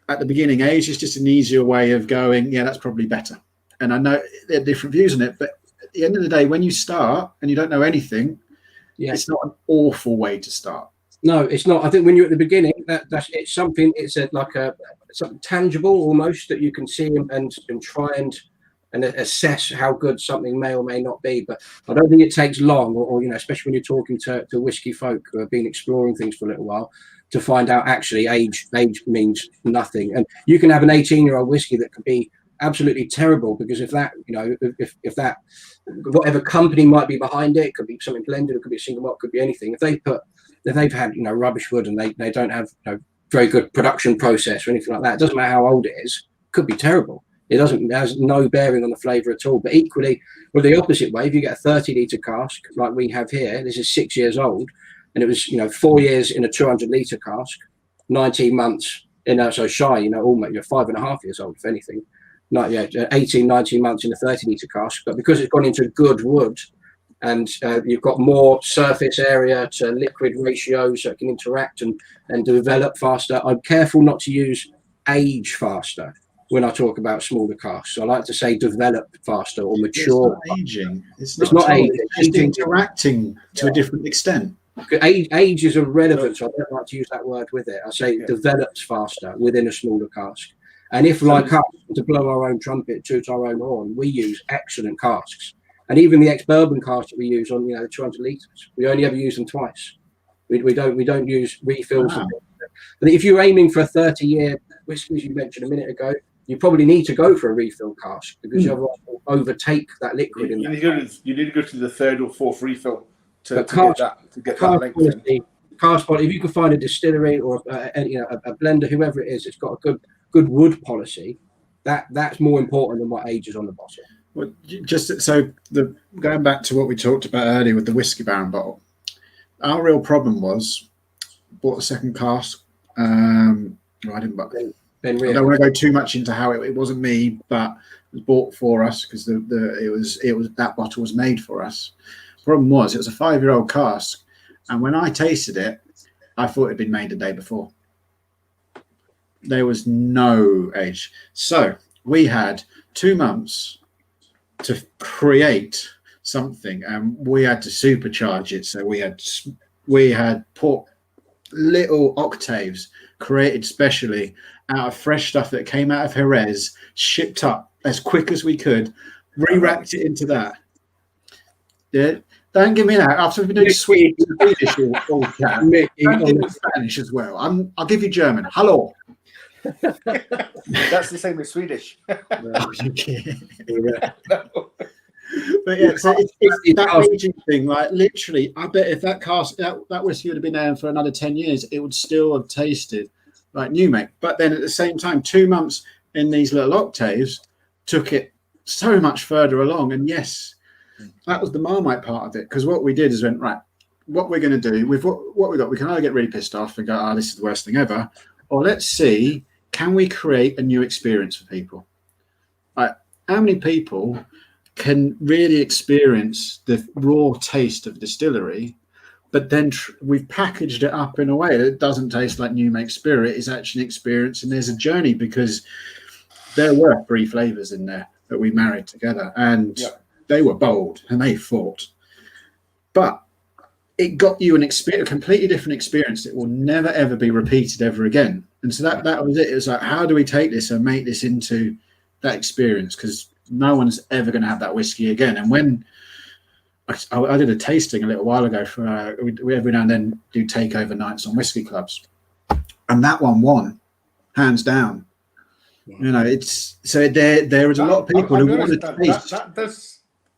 [SPEAKER 2] at the beginning, age is just an easier way of going, yeah, that's probably better. And I know there are different views on it, but at the end of the day, when you start and you don't know anything, it's not an awful way to start.
[SPEAKER 1] No, it's not. I think when you're at the beginning, it's something. It's something tangible almost that you can see and try and assess how good something may or may not be. But I don't think it takes long, or especially when you're talking to whiskey folk who have been exploring things for a little while, to find out actually age means nothing. And you can have an 18-year-old whiskey that could be absolutely terrible, because if that whatever company might be behind it could be something blended, it could be a single malt, could be anything. If they've had rubbish wood and they don't have very good production process or anything like that, it doesn't matter how old it is, could be terrible. It has no bearing on the flavour at all. But equally, with the opposite way, if you get a 30-litre cask like we have here, this is 6 years old, and it was 4 years in a 200-litre cask, 19 months in a almost 5.5 years old, if anything. 18, 19 months in a 30-litre cask, but because it's gone into good wood and you've got more surface area to liquid ratio, so it can interact and develop faster. I'm careful not to use age faster when I talk about smaller casks. I like to say develop faster or mature.
[SPEAKER 2] It's not aging. It's not aging. It's interacting to a different extent.
[SPEAKER 1] Age is irrelevant, so I don't like to use that word with it. I say it develops faster within a smaller cask. And if, like us, to blow our own trumpet, toot our own horn, we use excellent casks. And even the ex-bourbon casks that we use on 200 litres, we only ever use them twice. We don't use refills. Wow. But if you're aiming for a 30-year whiskey, as you mentioned a minute ago, you probably need to go for a refill cask, because you otherwise will overtake that liquid.
[SPEAKER 3] You need to go to the third or fourth refill to get that length in.
[SPEAKER 1] Cask quality, if you can find a distillery or a blender, whoever it is, it's got a good wood policy, that's more important than what age is on the bottle.
[SPEAKER 2] Well, going back to what we talked about earlier with the Whiskey Baron bottle, our real problem was bought a second cask. I didn't buy it. I don't want to go too much into how it wasn't me, but it was bought for us because it was that bottle was made for us. The problem was it was a 5-year-old cask, and when I tasted it, I thought it had been made the day before. There was no age. So we had 2 months to create something, and we had to supercharge it. So we had put little octaves created specially out of fresh stuff that came out of Jerez, shipped up as quick as we could, re-wrapped it into that. Yeah. Don't give me that. After we've been doing Swedish all don't give me Spanish as well. I'll give you German. Hello.
[SPEAKER 3] That's the same as Swedish.
[SPEAKER 2] But yeah, so it's that aging thing. Like literally, I bet if that cask, that whiskey would have been there for another 10 years, it would still have tasted like new make. But then at the same time, 2 months in these little octaves took it so much further along. And yes, That was the Marmite part of it. Because what we did is went, right, what we're going to do with what we got, we can either get really pissed off and go, this is the worst thing ever, or let's see, can we create a new experience for people? Right, how many people can really experience the raw taste of distillery, but then we've packaged it up in a way that it doesn't taste like new make spirit. It's actually an experience, and there's a journey, because there were 3 flavors in there that we married together, and they were bold and they fought, but it got you a completely different experience that will never ever be repeated ever again. And so that was it. It was like, how do we take this and make this into that experience? Because no one's ever going to have that whiskey again. And when I did a tasting a little while ago for we every now and then do takeover nights on whiskey clubs, and that one won hands down. You know, it's so there is a lot of people who want to taste.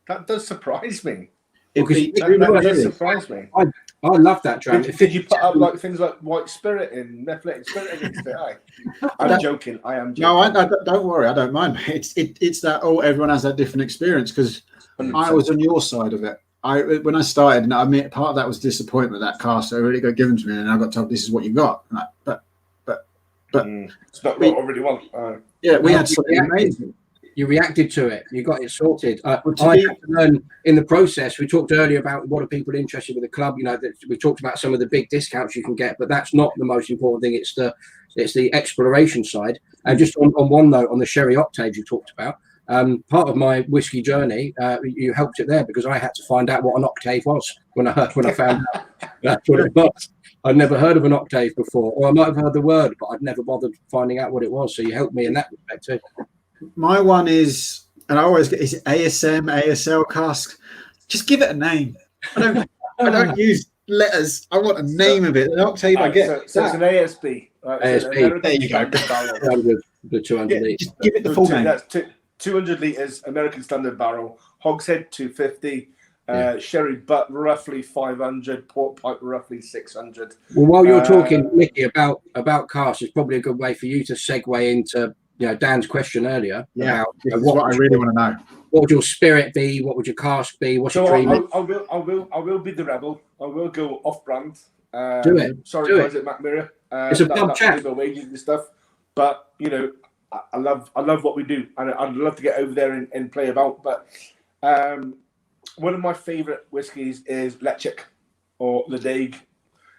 [SPEAKER 3] That does surprise me.
[SPEAKER 2] That
[SPEAKER 3] does surprise me.
[SPEAKER 1] I love that dram.
[SPEAKER 3] Did you put up like things like white spirit in methylated spirit against it? I'm joking. I am joking.
[SPEAKER 2] No, I don't worry. I don't mind. It's that everyone has that different experience, because I was on your side of it. When I started, and I mean, part of that was disappointment. That cask really got given to me, and I got told this is what you got. But
[SPEAKER 3] it's not what I really want.
[SPEAKER 2] We had something amazing.
[SPEAKER 1] You reacted to it. You got it sorted. I had to learn in the process. We talked earlier about what are people interested with the club. You know, that we talked about some of the big discounts you can get, but that's not the most important thing. It's the exploration side. And just on one note, on the sherry octaves you talked about, part of my whiskey journey, you helped it there, because I had to find out what an octave was when I found out that's what it was. I'd never heard of an octave before, or I might have heard the word, but I'd never bothered finding out what it was. So you helped me in that respect too.
[SPEAKER 2] My one is, and I always get, is it ASM, ASL cask? Just give it a name. I don't use letters. I want a name of it. An octave I get.
[SPEAKER 3] So it's an ASB. Right?
[SPEAKER 1] ASB.
[SPEAKER 2] There you go.
[SPEAKER 1] The 200 litres.
[SPEAKER 2] Just give it the full name.
[SPEAKER 3] That's 200 litres, American Standard barrel, hogshead 250, sherry butt roughly 500, port pipe roughly 600.
[SPEAKER 1] Well, while you're talking, Mickey, about cask, it's probably a good way for you to segue into Dan's question earlier about
[SPEAKER 2] what I really want to know.
[SPEAKER 1] What would your spirit be? What would your cask be? What's your dream?
[SPEAKER 3] I will be the rebel. I will go off brand.
[SPEAKER 1] Do it.
[SPEAKER 3] Sorry, guys at Mackmyra.
[SPEAKER 1] It's a pub chat.
[SPEAKER 3] My wages and stuff, but I love what we do, and I'd love to get over there and play about. But one of my favourite whiskies is Lechik or the Daig.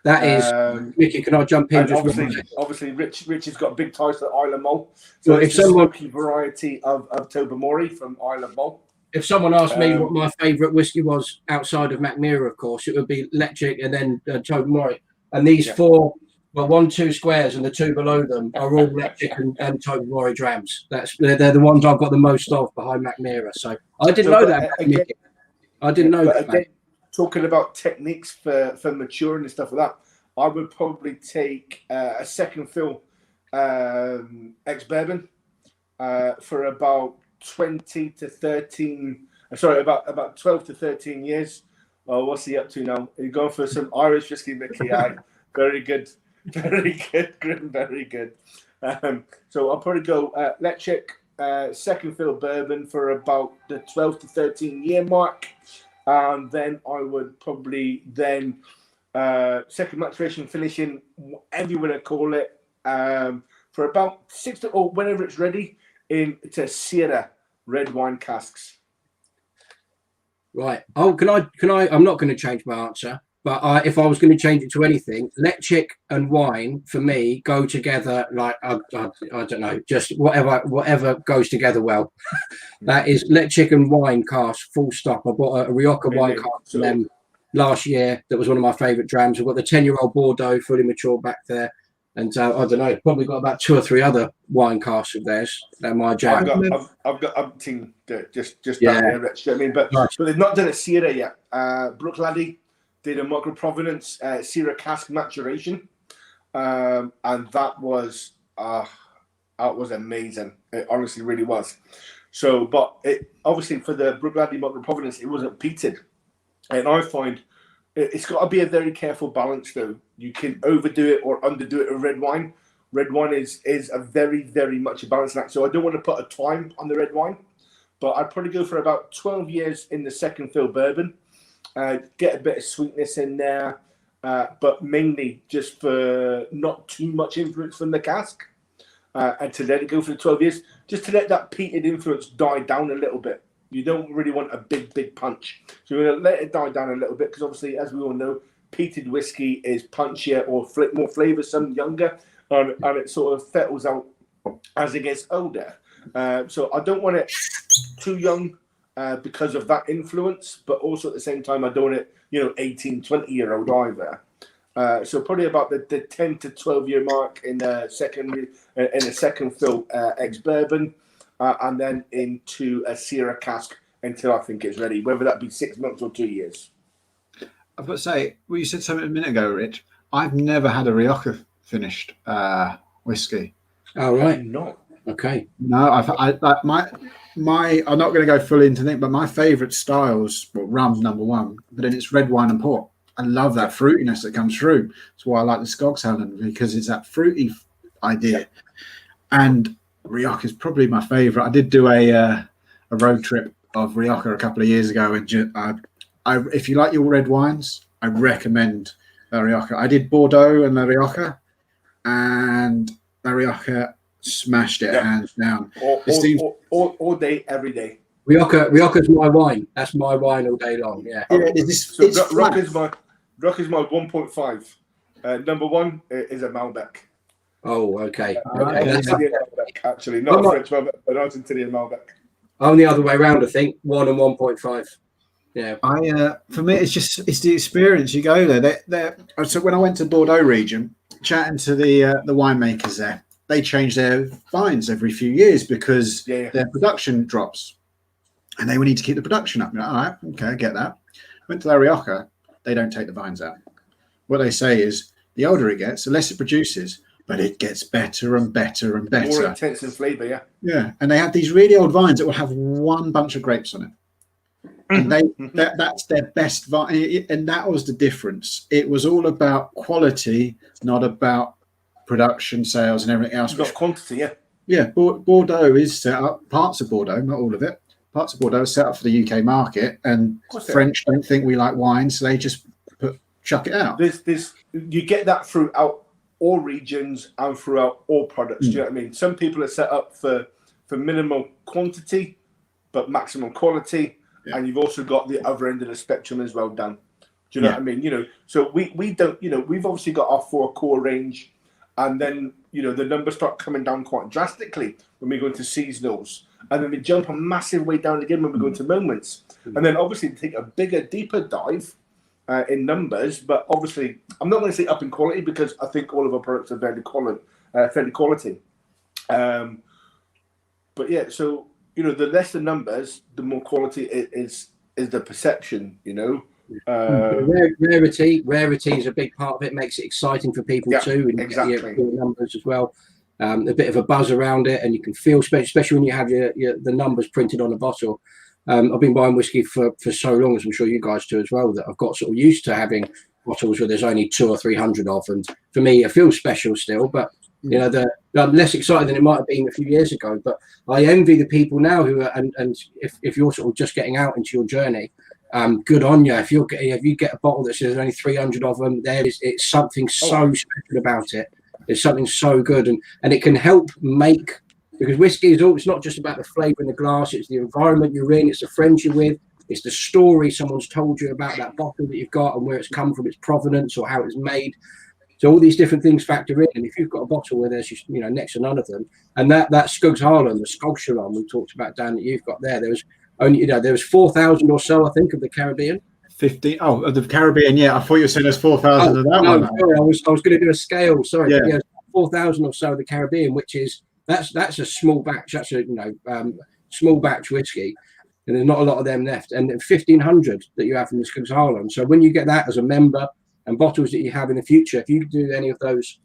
[SPEAKER 1] That is, Mickey, can I jump in?
[SPEAKER 3] Obviously, Rich has got a big ties to Isle of Mull.
[SPEAKER 1] So
[SPEAKER 3] it's a smoky variety of Tobermory from Isle of Mull.
[SPEAKER 1] If someone asked me what my favourite whiskey was outside of Mackmyra, of course, it would be Lechik and then Tobermory. And these 4, 1, 2 squares and the 2 below them are all Lechik and Tobermory drams. They're the ones I've got the most of behind Mackmyra. So I didn't know that.
[SPEAKER 3] Again,
[SPEAKER 1] I didn't know that.
[SPEAKER 3] Again, talking about techniques for maturing and stuff like that, I would probably take a second fill ex-bourbon for about 20 to 13. Sorry, about 12 to 13 years. Oh, what's he up to now? He's going for some Irish whiskey, Mickey. Very good, Grim, very good. So I'll probably go Lechik, second fill bourbon for about the 12 to 13 year mark. And then I would probably second maturation finishing, whatever you want to call it, for about 6 to, or whenever it's ready, into Sierra red wine casks.
[SPEAKER 1] Right. Oh, can I? I'm not going to change my answer, but if I was going to change it to anything, Lechik and wine for me go together like I don't know, just whatever goes together well. That is Lechik and wine cask. Full stop. I bought a Rioja wine cask from them last year. That was one of my favourite drams. I've got the 10-year-old Bordeaux, fully mature back there. And I don't know, probably got about 2 or 3 other wine casks of theirs. They're my jam.
[SPEAKER 3] I've got umpteen just down there, Rich. You know what I mean? But they've not done a Sierra yet. Brooke Laddie did a Muggle Provenance Sierra cask maturation, and that was amazing. It honestly really was. So, but it obviously for the Brooke Laddie Muggle Provenance, it wasn't peated, and I find it's got to be a very careful balance, though. You can overdo it or underdo it with red wine. Red wine is a very, very much a balancing act. So I don't want to put a time on the red wine, but I'd probably go for about 12 years in the second fill bourbon. Get a bit of sweetness in there, but mainly just for not too much influence from the cask, and to let it go for the 12 years, just to let that peated influence die down a little bit. You don't really want a big punch, so you're going to let it die down a little bit, because obviously, as we all know, peated whiskey is punchier or more flavoursome, younger, and it sort of fettles out as it gets older. So I don't want it too young because of that influence, but also at the same time, I don't want it, 18, 20-year-old either. So probably about the 10 to 12-year mark in a second fill ex-bourbon, and then into a Syrah cask until I think it's ready, whether that be 6 months or 2 years.
[SPEAKER 2] I've got to say, well, you said something a minute ago, Rich. I've never had a Rioja finished whiskey.
[SPEAKER 1] Oh, right.
[SPEAKER 3] No.
[SPEAKER 1] Okay.
[SPEAKER 2] No, I'm not going to go fully into it, but my favourite styles, well, rum's number one, but then it's red wine and port. I love that fruitiness that comes through. That's why I like the Skogshallen, because it's that fruity idea. Yeah. And Rioja is probably my favourite. I did do a road trip of Rioja a couple of years ago, and if you like your red wines, I recommend La Rioja. I did Bordeaux and La Rioja, and La Rioja smashed it hands down.
[SPEAKER 3] All day, every day.
[SPEAKER 1] Rioja's my wine. That's my wine all day long. Yeah.
[SPEAKER 3] Rioja's my 1.5. Number one is a Malbec.
[SPEAKER 1] Oh, okay.
[SPEAKER 3] Actually, not a French Malbec, but Argentinian Malbec.
[SPEAKER 1] I'm the other way around, I think. 1 and 1.5. Yeah.
[SPEAKER 2] For me, it's the experience. You go there. So when I went to Bordeaux region, chatting to the winemakers there, they change their vines every few years because their production drops, and they will need to keep the production up. You're like, all right, okay, I get that. Went to La Rioja, they don't take the vines out. What they say is the older it gets, the less it produces, but it gets better and better and better.
[SPEAKER 3] More intense in flavour, yeah.
[SPEAKER 2] Yeah, and they have these really old vines that will have one bunch of grapes on it. And that's their best vine, and that was the difference. It was all about quality, not about production, sales, and everything else.
[SPEAKER 3] Got quantity, yeah.
[SPEAKER 2] Yeah, Bordeaux is set up. Parts of Bordeaux, not all of it. Parts of Bordeaux are set up for the UK market, and French don't think we like wine, so they just chuck it out.
[SPEAKER 3] You get that throughout all regions and throughout all products. Do you know what I mean? Some people are set up for minimal quantity, but maximum quality. Yeah. And you've also got the other end of the spectrum as well, Dan. Do you know what I mean? So we don't, we've obviously got our 4 core range, and then, the numbers start coming down quite drastically when we go into seasonals, and then we jump a massive way down again when we go into moments. And then obviously take a bigger, deeper dive in numbers, but obviously I'm not going to say up in quality, because I think all of our products are fairly quality. But yeah, so, the less the numbers, the more quality is the perception,
[SPEAKER 1] Rarity is a big part of it. Makes it exciting for people too. And
[SPEAKER 3] exactly.
[SPEAKER 1] Numbers as well. A bit of a buzz around it, and you can feel, especially when you have the numbers printed on a bottle. I've been buying whiskey for so long, as I'm sure you guys do as well, that I've got sort of used to having bottles where there's only 200 or 300 of, and for me, it feels special still. But they're less excited than it might have been a few years ago. But I envy the people now who are, and if you're sort of just getting out into your journey, good on you. If you get a bottle that says only 300 of them, it's something so special about it. It's something so good, and it can help make, because whiskey it's not just about the flavour in the glass. It's the environment you're in. It's the friends you're with. It's the story someone's told you about that bottle that you've got and where it's come from, its provenance, or how it's made. So all these different things factor in. And if you've got a bottle where there's next to none of them, and that Skogshallen, the Skogshallen we talked about, Dan, that you've got there was only there was 4,000 or so, I think, of the Caribbean.
[SPEAKER 2] 50. Oh, of the Caribbean, yeah. I thought you were saying there's 4,000 of that one.
[SPEAKER 1] Sorry, I was going to do a scale. Sorry, 4,000 or so of the Caribbean, which is that's a small batch. That's a small batch whiskey, and there's not a lot of them left. And 1,500 that you have from the Skogshallen. So when you get that as a member, and bottles that you have in the future, if you do any of those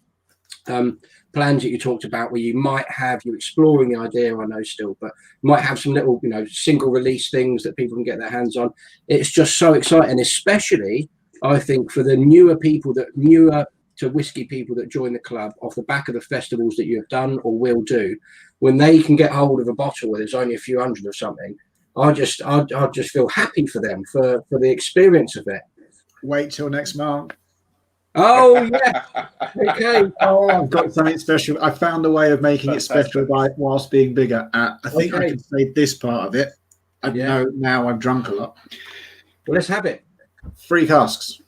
[SPEAKER 1] plans that you talked about, where you might have, you're exploring the idea, I know still, but you might have some little, single release things that people can get their hands on. It's just so exciting, especially I think for the newer to whiskey people that join the club off the back of the festivals that you have done or will do, when they can get hold of a bottle where there's only a few hundred or something, I just feel happy for them for the experience of it.
[SPEAKER 2] Wait till next month.
[SPEAKER 1] Oh yeah. Okay.
[SPEAKER 2] Oh, I've got something special. I found a way of making it special whilst being bigger. I think I can say this part of it. I know now I've drunk a lot.
[SPEAKER 1] Well, let's have it.
[SPEAKER 2] 3 casks.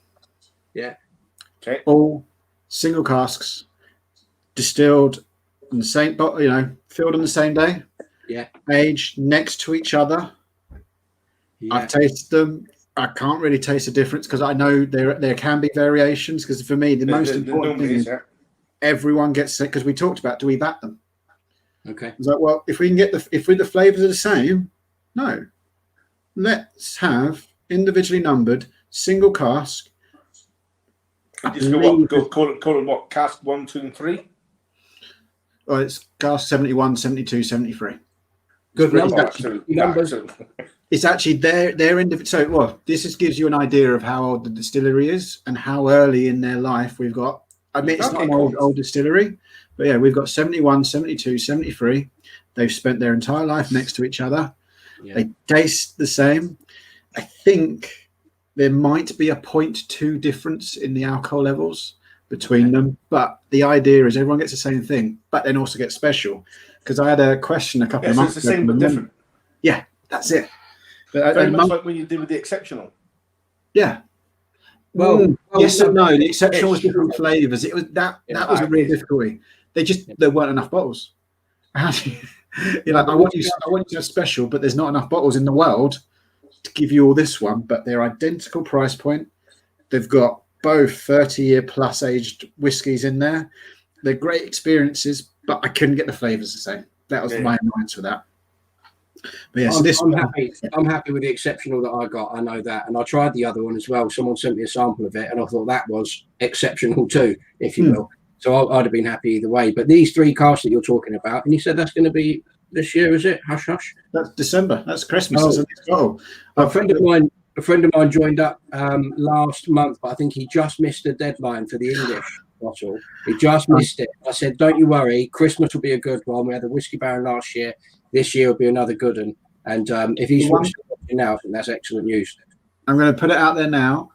[SPEAKER 1] Yeah.
[SPEAKER 3] Okay.
[SPEAKER 2] All single casks, distilled in the same bottle, filled on the same day.
[SPEAKER 1] Yeah.
[SPEAKER 2] Aged next to each other. Yeah. I've tasted them. I can't really taste the difference because I know there can be variations. Because for me, the most important thing is everyone gets sick. Because we talked about, do we bat them?
[SPEAKER 1] Okay.
[SPEAKER 2] It's like, well, if the flavors are the same, no. Let's have individually numbered single cask.
[SPEAKER 3] Just call it what? Cask 1, 2, and 3.
[SPEAKER 2] Well, it's cask 71, 72, 73.
[SPEAKER 1] Good numbers.
[SPEAKER 2] It's actually their individual. So, well, this gives you an idea of how old the distillery is and how early in their life we've got. I mean, it's not an old distillery, but yeah, we've got 71, 72, 73. They've spent their entire life next to each other. Yeah. They taste the same. I think there might be a 0.2 difference in the alcohol levels between them, but the idea is everyone gets the same thing, but then also gets special. Because I had a question a couple of months ago.
[SPEAKER 3] It's the same but different.
[SPEAKER 2] Yeah, that's it. But
[SPEAKER 3] very much like when you did with the exceptional.
[SPEAKER 2] Yeah. Well, yes and no. The exceptional was different flavors. It was that was a real difficulty. There weren't enough bottles. You're like, I want you to have special, but there's not enough bottles in the world to give you all this one. But they're identical price point. They've got both 30-year plus aged whiskies in there. They're great experiences, but I couldn't get the flavors the same. That was my annoyance with that. But yeah,
[SPEAKER 1] I'm happy with the exceptional that I got. I know that, and I tried the other one as well. Someone sent me a sample of it, and I thought that was exceptional too, if you will. So I'd have been happy either way. But these 3 casks that you're talking about, and you said that's going to be this year, is it? Hush hush.
[SPEAKER 2] That's December. That's Christmas.
[SPEAKER 1] A friend of mine joined up last month, but I think he just missed the deadline for the English bottle. He just missed it. I said, don't you worry, Christmas will be a good one. We had the Whiskey Baron last year. This year will be another good one. And if he's watching now, I think that's excellent news.
[SPEAKER 2] I'm going to put it out there now.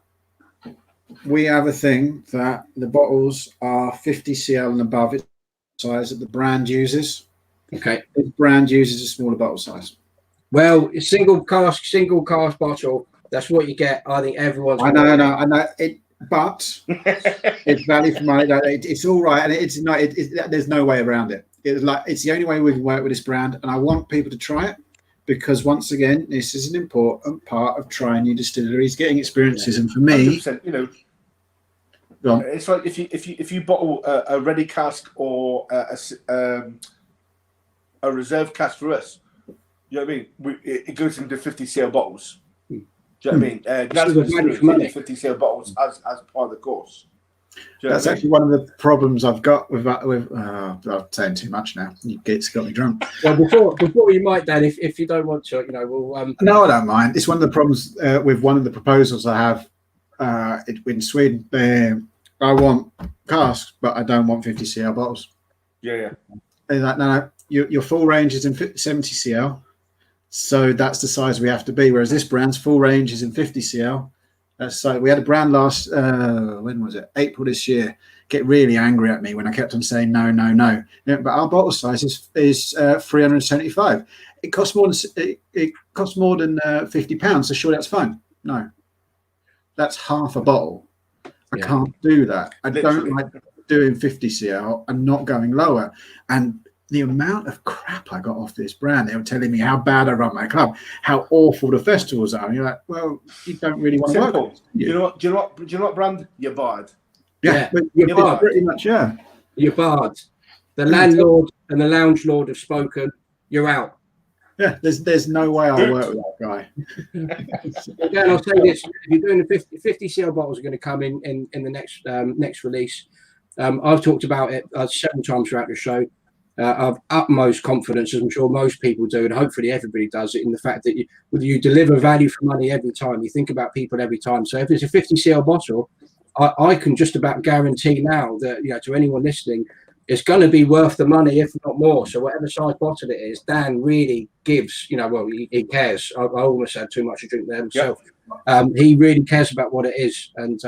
[SPEAKER 2] We have a thing that the bottles are 50 cl and above its size that the brand uses.
[SPEAKER 1] Okay.
[SPEAKER 2] The brand uses a smaller bottle size.
[SPEAKER 1] Well, single cask bottle. That's what you get. I think everyone's.
[SPEAKER 2] I know. But it's value for money. It's all right, and it's not. There's no way around it. It's the only way we can work with this brand, and I want people to try it because once again, this is an important part of trying new distilleries, getting experiences, and for me,
[SPEAKER 3] it's like if you bottle a ready cask or a reserve cask for us, you know what I mean. It goes into 50 cl bottles. Do you know what I mean? 50 cl bottles as part of the course.
[SPEAKER 2] That's actually one of the problems I've got with I'm saying too much now. It's got me drunk.
[SPEAKER 1] Well, before you might, Dan, if you don't want to, we'll.
[SPEAKER 2] No, I don't mind. It's one of the problems with one of the proposals I have in Sweden. I want casks, but I don't want 50 cl bottles.
[SPEAKER 3] Yeah.
[SPEAKER 2] And like, no, your full range is in 70 cl, so that's the size we have to be. Whereas this brand's full range is in 50 cl. So we had a brand last when was it? April this year. Get really angry at me when I kept on saying no. But our bottle size is 375. It costs more than £50. So sure, that's fine. No, that's half a bottle. I can't do that. I don't like doing 50 cl and not going lower. And the amount of crap I got off this brand, they were telling me how bad I run my club, how awful the festivals are. And you're like, well, you don't really want to work.
[SPEAKER 3] Do you know what brand? You're barred.
[SPEAKER 2] Yeah, you're barred. Pretty much, yeah.
[SPEAKER 1] You're barred. The landlord and the lounge lord have spoken. You're out.
[SPEAKER 2] Yeah, there's no way I'll work with that guy.
[SPEAKER 1] Again, I'll say this: if you're doing the 50 cl bottles are going to come in the next release. I've talked about it 7 times throughout the show. I have utmost confidence, as I'm sure most people do, and hopefully everybody does it, in the fact that you deliver value for money every time. You think about people every time. So if it's a 50 cl bottle, I can just about guarantee now that to anyone listening, it's going to be worth the money, if not more. So whatever size bottle it is, Dan really gives, well, he cares. I almost had too much to drink there himself. Yep. He really cares about what it is. And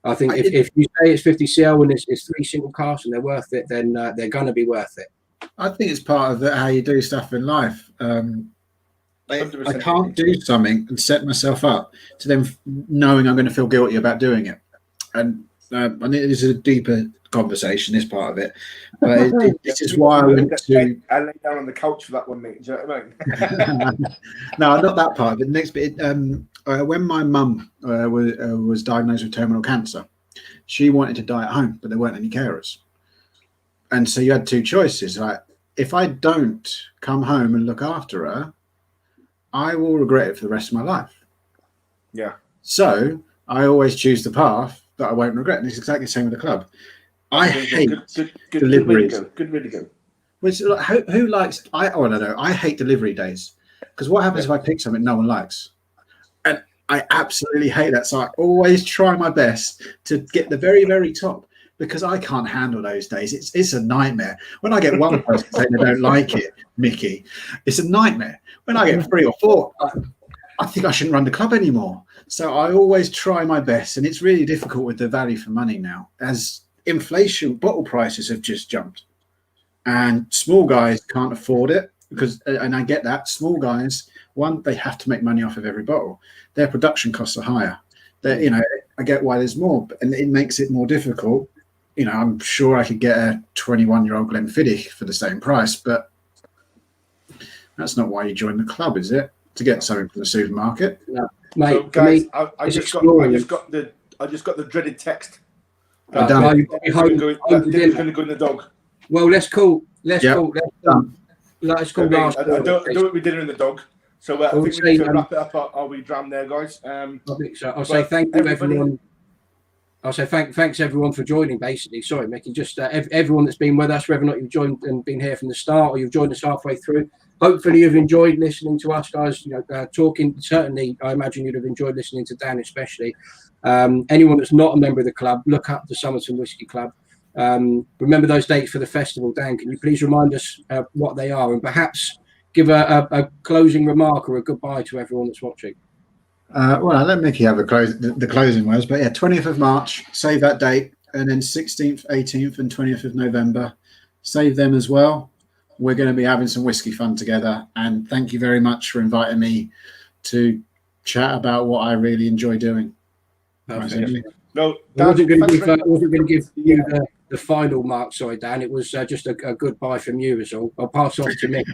[SPEAKER 1] I think if you say it's 50cl and it's 3 single casks and they're worth it, then they're going to be worth it.
[SPEAKER 2] I think it's part of how you do stuff in life. I can't do something and set myself up to then knowing I'm going to feel guilty about doing it. And I think this is a deeper conversation, this part of it. But this is why I went to...
[SPEAKER 3] I lay down on the couch for that one, mate. Do you know what I mean?
[SPEAKER 2] No, not that part of it. The next bit, when my mum was diagnosed with terminal cancer, she wanted to die at home, but there weren't any carers. And so you had two choices. Like, if I don't come home and look after her, I will regret it for the rest of my life.
[SPEAKER 3] Yeah.
[SPEAKER 2] So I always choose the path that I won't regret. And it's exactly the same with the club. I hate deliveries.
[SPEAKER 3] Good way to go.
[SPEAKER 2] Which, who likes? I don't know. I hate delivery days, because what happens if I pick something no one likes? And I absolutely hate that. So I always try my best to get the very, very top, because I can't handle those days. It's a nightmare. When I get one person saying they don't like it, Mickey, it's a nightmare. When I get 3 or 4, I think I shouldn't run the club anymore. So I always try my best, and it's really difficult with the value for money now, as inflation, bottle prices have just jumped, and small guys can't afford it, because, and I get that, small guys, one, they have to make money off of every bottle. Their production costs are higher. I get why there's more, and it makes it more difficult. I'm sure I could get a 21-year-old Glenfiddich for the same price, but that's not why you join the club, is it? To get something from the supermarket?
[SPEAKER 1] No. Mate,
[SPEAKER 3] so guys, I just got the dreaded text.
[SPEAKER 1] Going to go
[SPEAKER 3] in the dog.
[SPEAKER 1] Well, let's call. Let's call last.
[SPEAKER 3] I do what we did in the dog. So I think we need to wrap it up. Are we dram there, guys?
[SPEAKER 1] I think so. I'll say thank you, everyone. I'll say thanks everyone for joining. Basically, sorry, Mickey. Just everyone that's been with us, whether or not you've joined and been here from the start, or you've joined us halfway through. Hopefully, you've enjoyed listening to us guys. Talking. Certainly, I imagine you'd have enjoyed listening to Dan, especially. Anyone that's not a member of the club, look up the Summerton Whisky Club. Remember those dates for the festival. Dan, can you please remind us what they are, and perhaps give a closing remark or a goodbye to everyone that's watching?
[SPEAKER 2] Well, I'll let Mickey have the closing words, but 20th of March, save that date, and then 16th, 18th, and 20th of November, save them as well. We're going to be having some whiskey fun together, and thank you very much for inviting me to chat about what I really enjoy doing.
[SPEAKER 3] No,
[SPEAKER 1] I wasn't going to give you the final mark. Sorry, Dan. It was just a goodbye from you, is all. I'll pass off to Mick,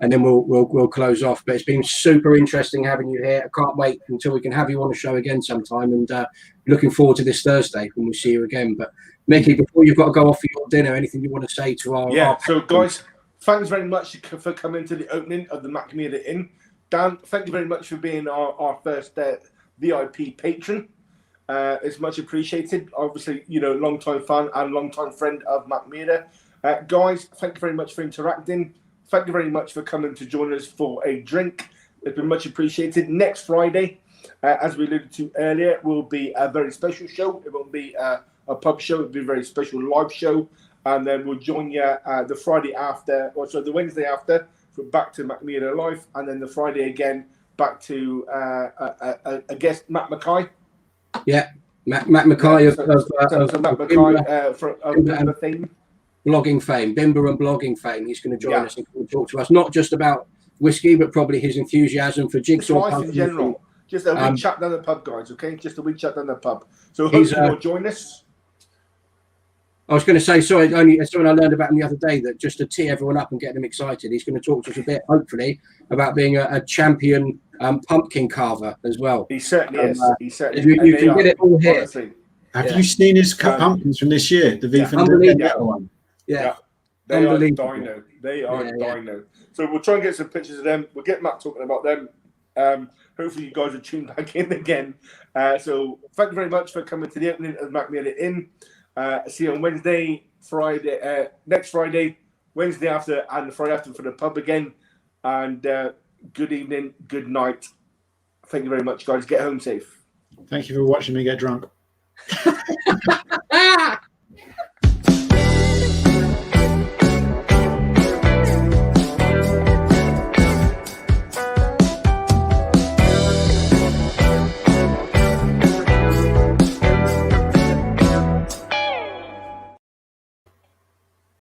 [SPEAKER 1] and then we'll close off. But it's been super interesting having you here. I can't wait until we can have you on the show again sometime, and looking forward to this Thursday when we see you again. But Mickey, before you've got to go off for your dinner, anything you want to say to our
[SPEAKER 3] so guys, thanks very much for coming to the opening of the Mackmyra Inn. Dan, thank you very much for being our first VIP patron. It's much appreciated. Obviously, long-time fan and long-time friend of Mackmyra. Guys, thank you very much for interacting. Thank you very much for coming to join us for a drink. It's been much appreciated. Next Friday, as we alluded to earlier, will be a very special show. It won't be a pub show. It'll be a very special live show. And then we'll join you the Friday after, the Wednesday after, back to Mackmyra Live. And then the Friday again, back to a guest, Matt Mackay.
[SPEAKER 1] Yeah, Matt Mackay of
[SPEAKER 3] Bimber fame.
[SPEAKER 1] Blogging fame, Bimber and blogging fame. He's going to join us and talk to us, not just about whiskey, but probably his enthusiasm for jigsaw
[SPEAKER 3] life in general. Just a wee chat down the pub, guys, okay? Just a wee chat down the pub. So hopefully you'll join us.
[SPEAKER 1] I was going to say, sorry, only something I learned about him the other day, that just to tee everyone up and get them excited, he's going to talk to us a bit, hopefully, about being a champion pumpkin carver as well.
[SPEAKER 3] He certainly is. He certainly
[SPEAKER 1] is. You can get it all here.
[SPEAKER 3] Honestly.
[SPEAKER 2] Have you seen his pumpkins from this year? The beef and
[SPEAKER 1] the
[SPEAKER 2] one.
[SPEAKER 1] Yeah.
[SPEAKER 3] They are dino. They are dino. So we'll try and get some pictures of them. We'll get Matt talking about them. Hopefully you guys are tuned back in again. So thank you very much for coming to the opening of Mackmyra Inn. See you on Wednesday, Friday, next Friday, Wednesday after, and the Friday after for the pub again. And good evening, good night. Thank you very much, guys. Get home safe.
[SPEAKER 2] Thank you for watching me get drunk.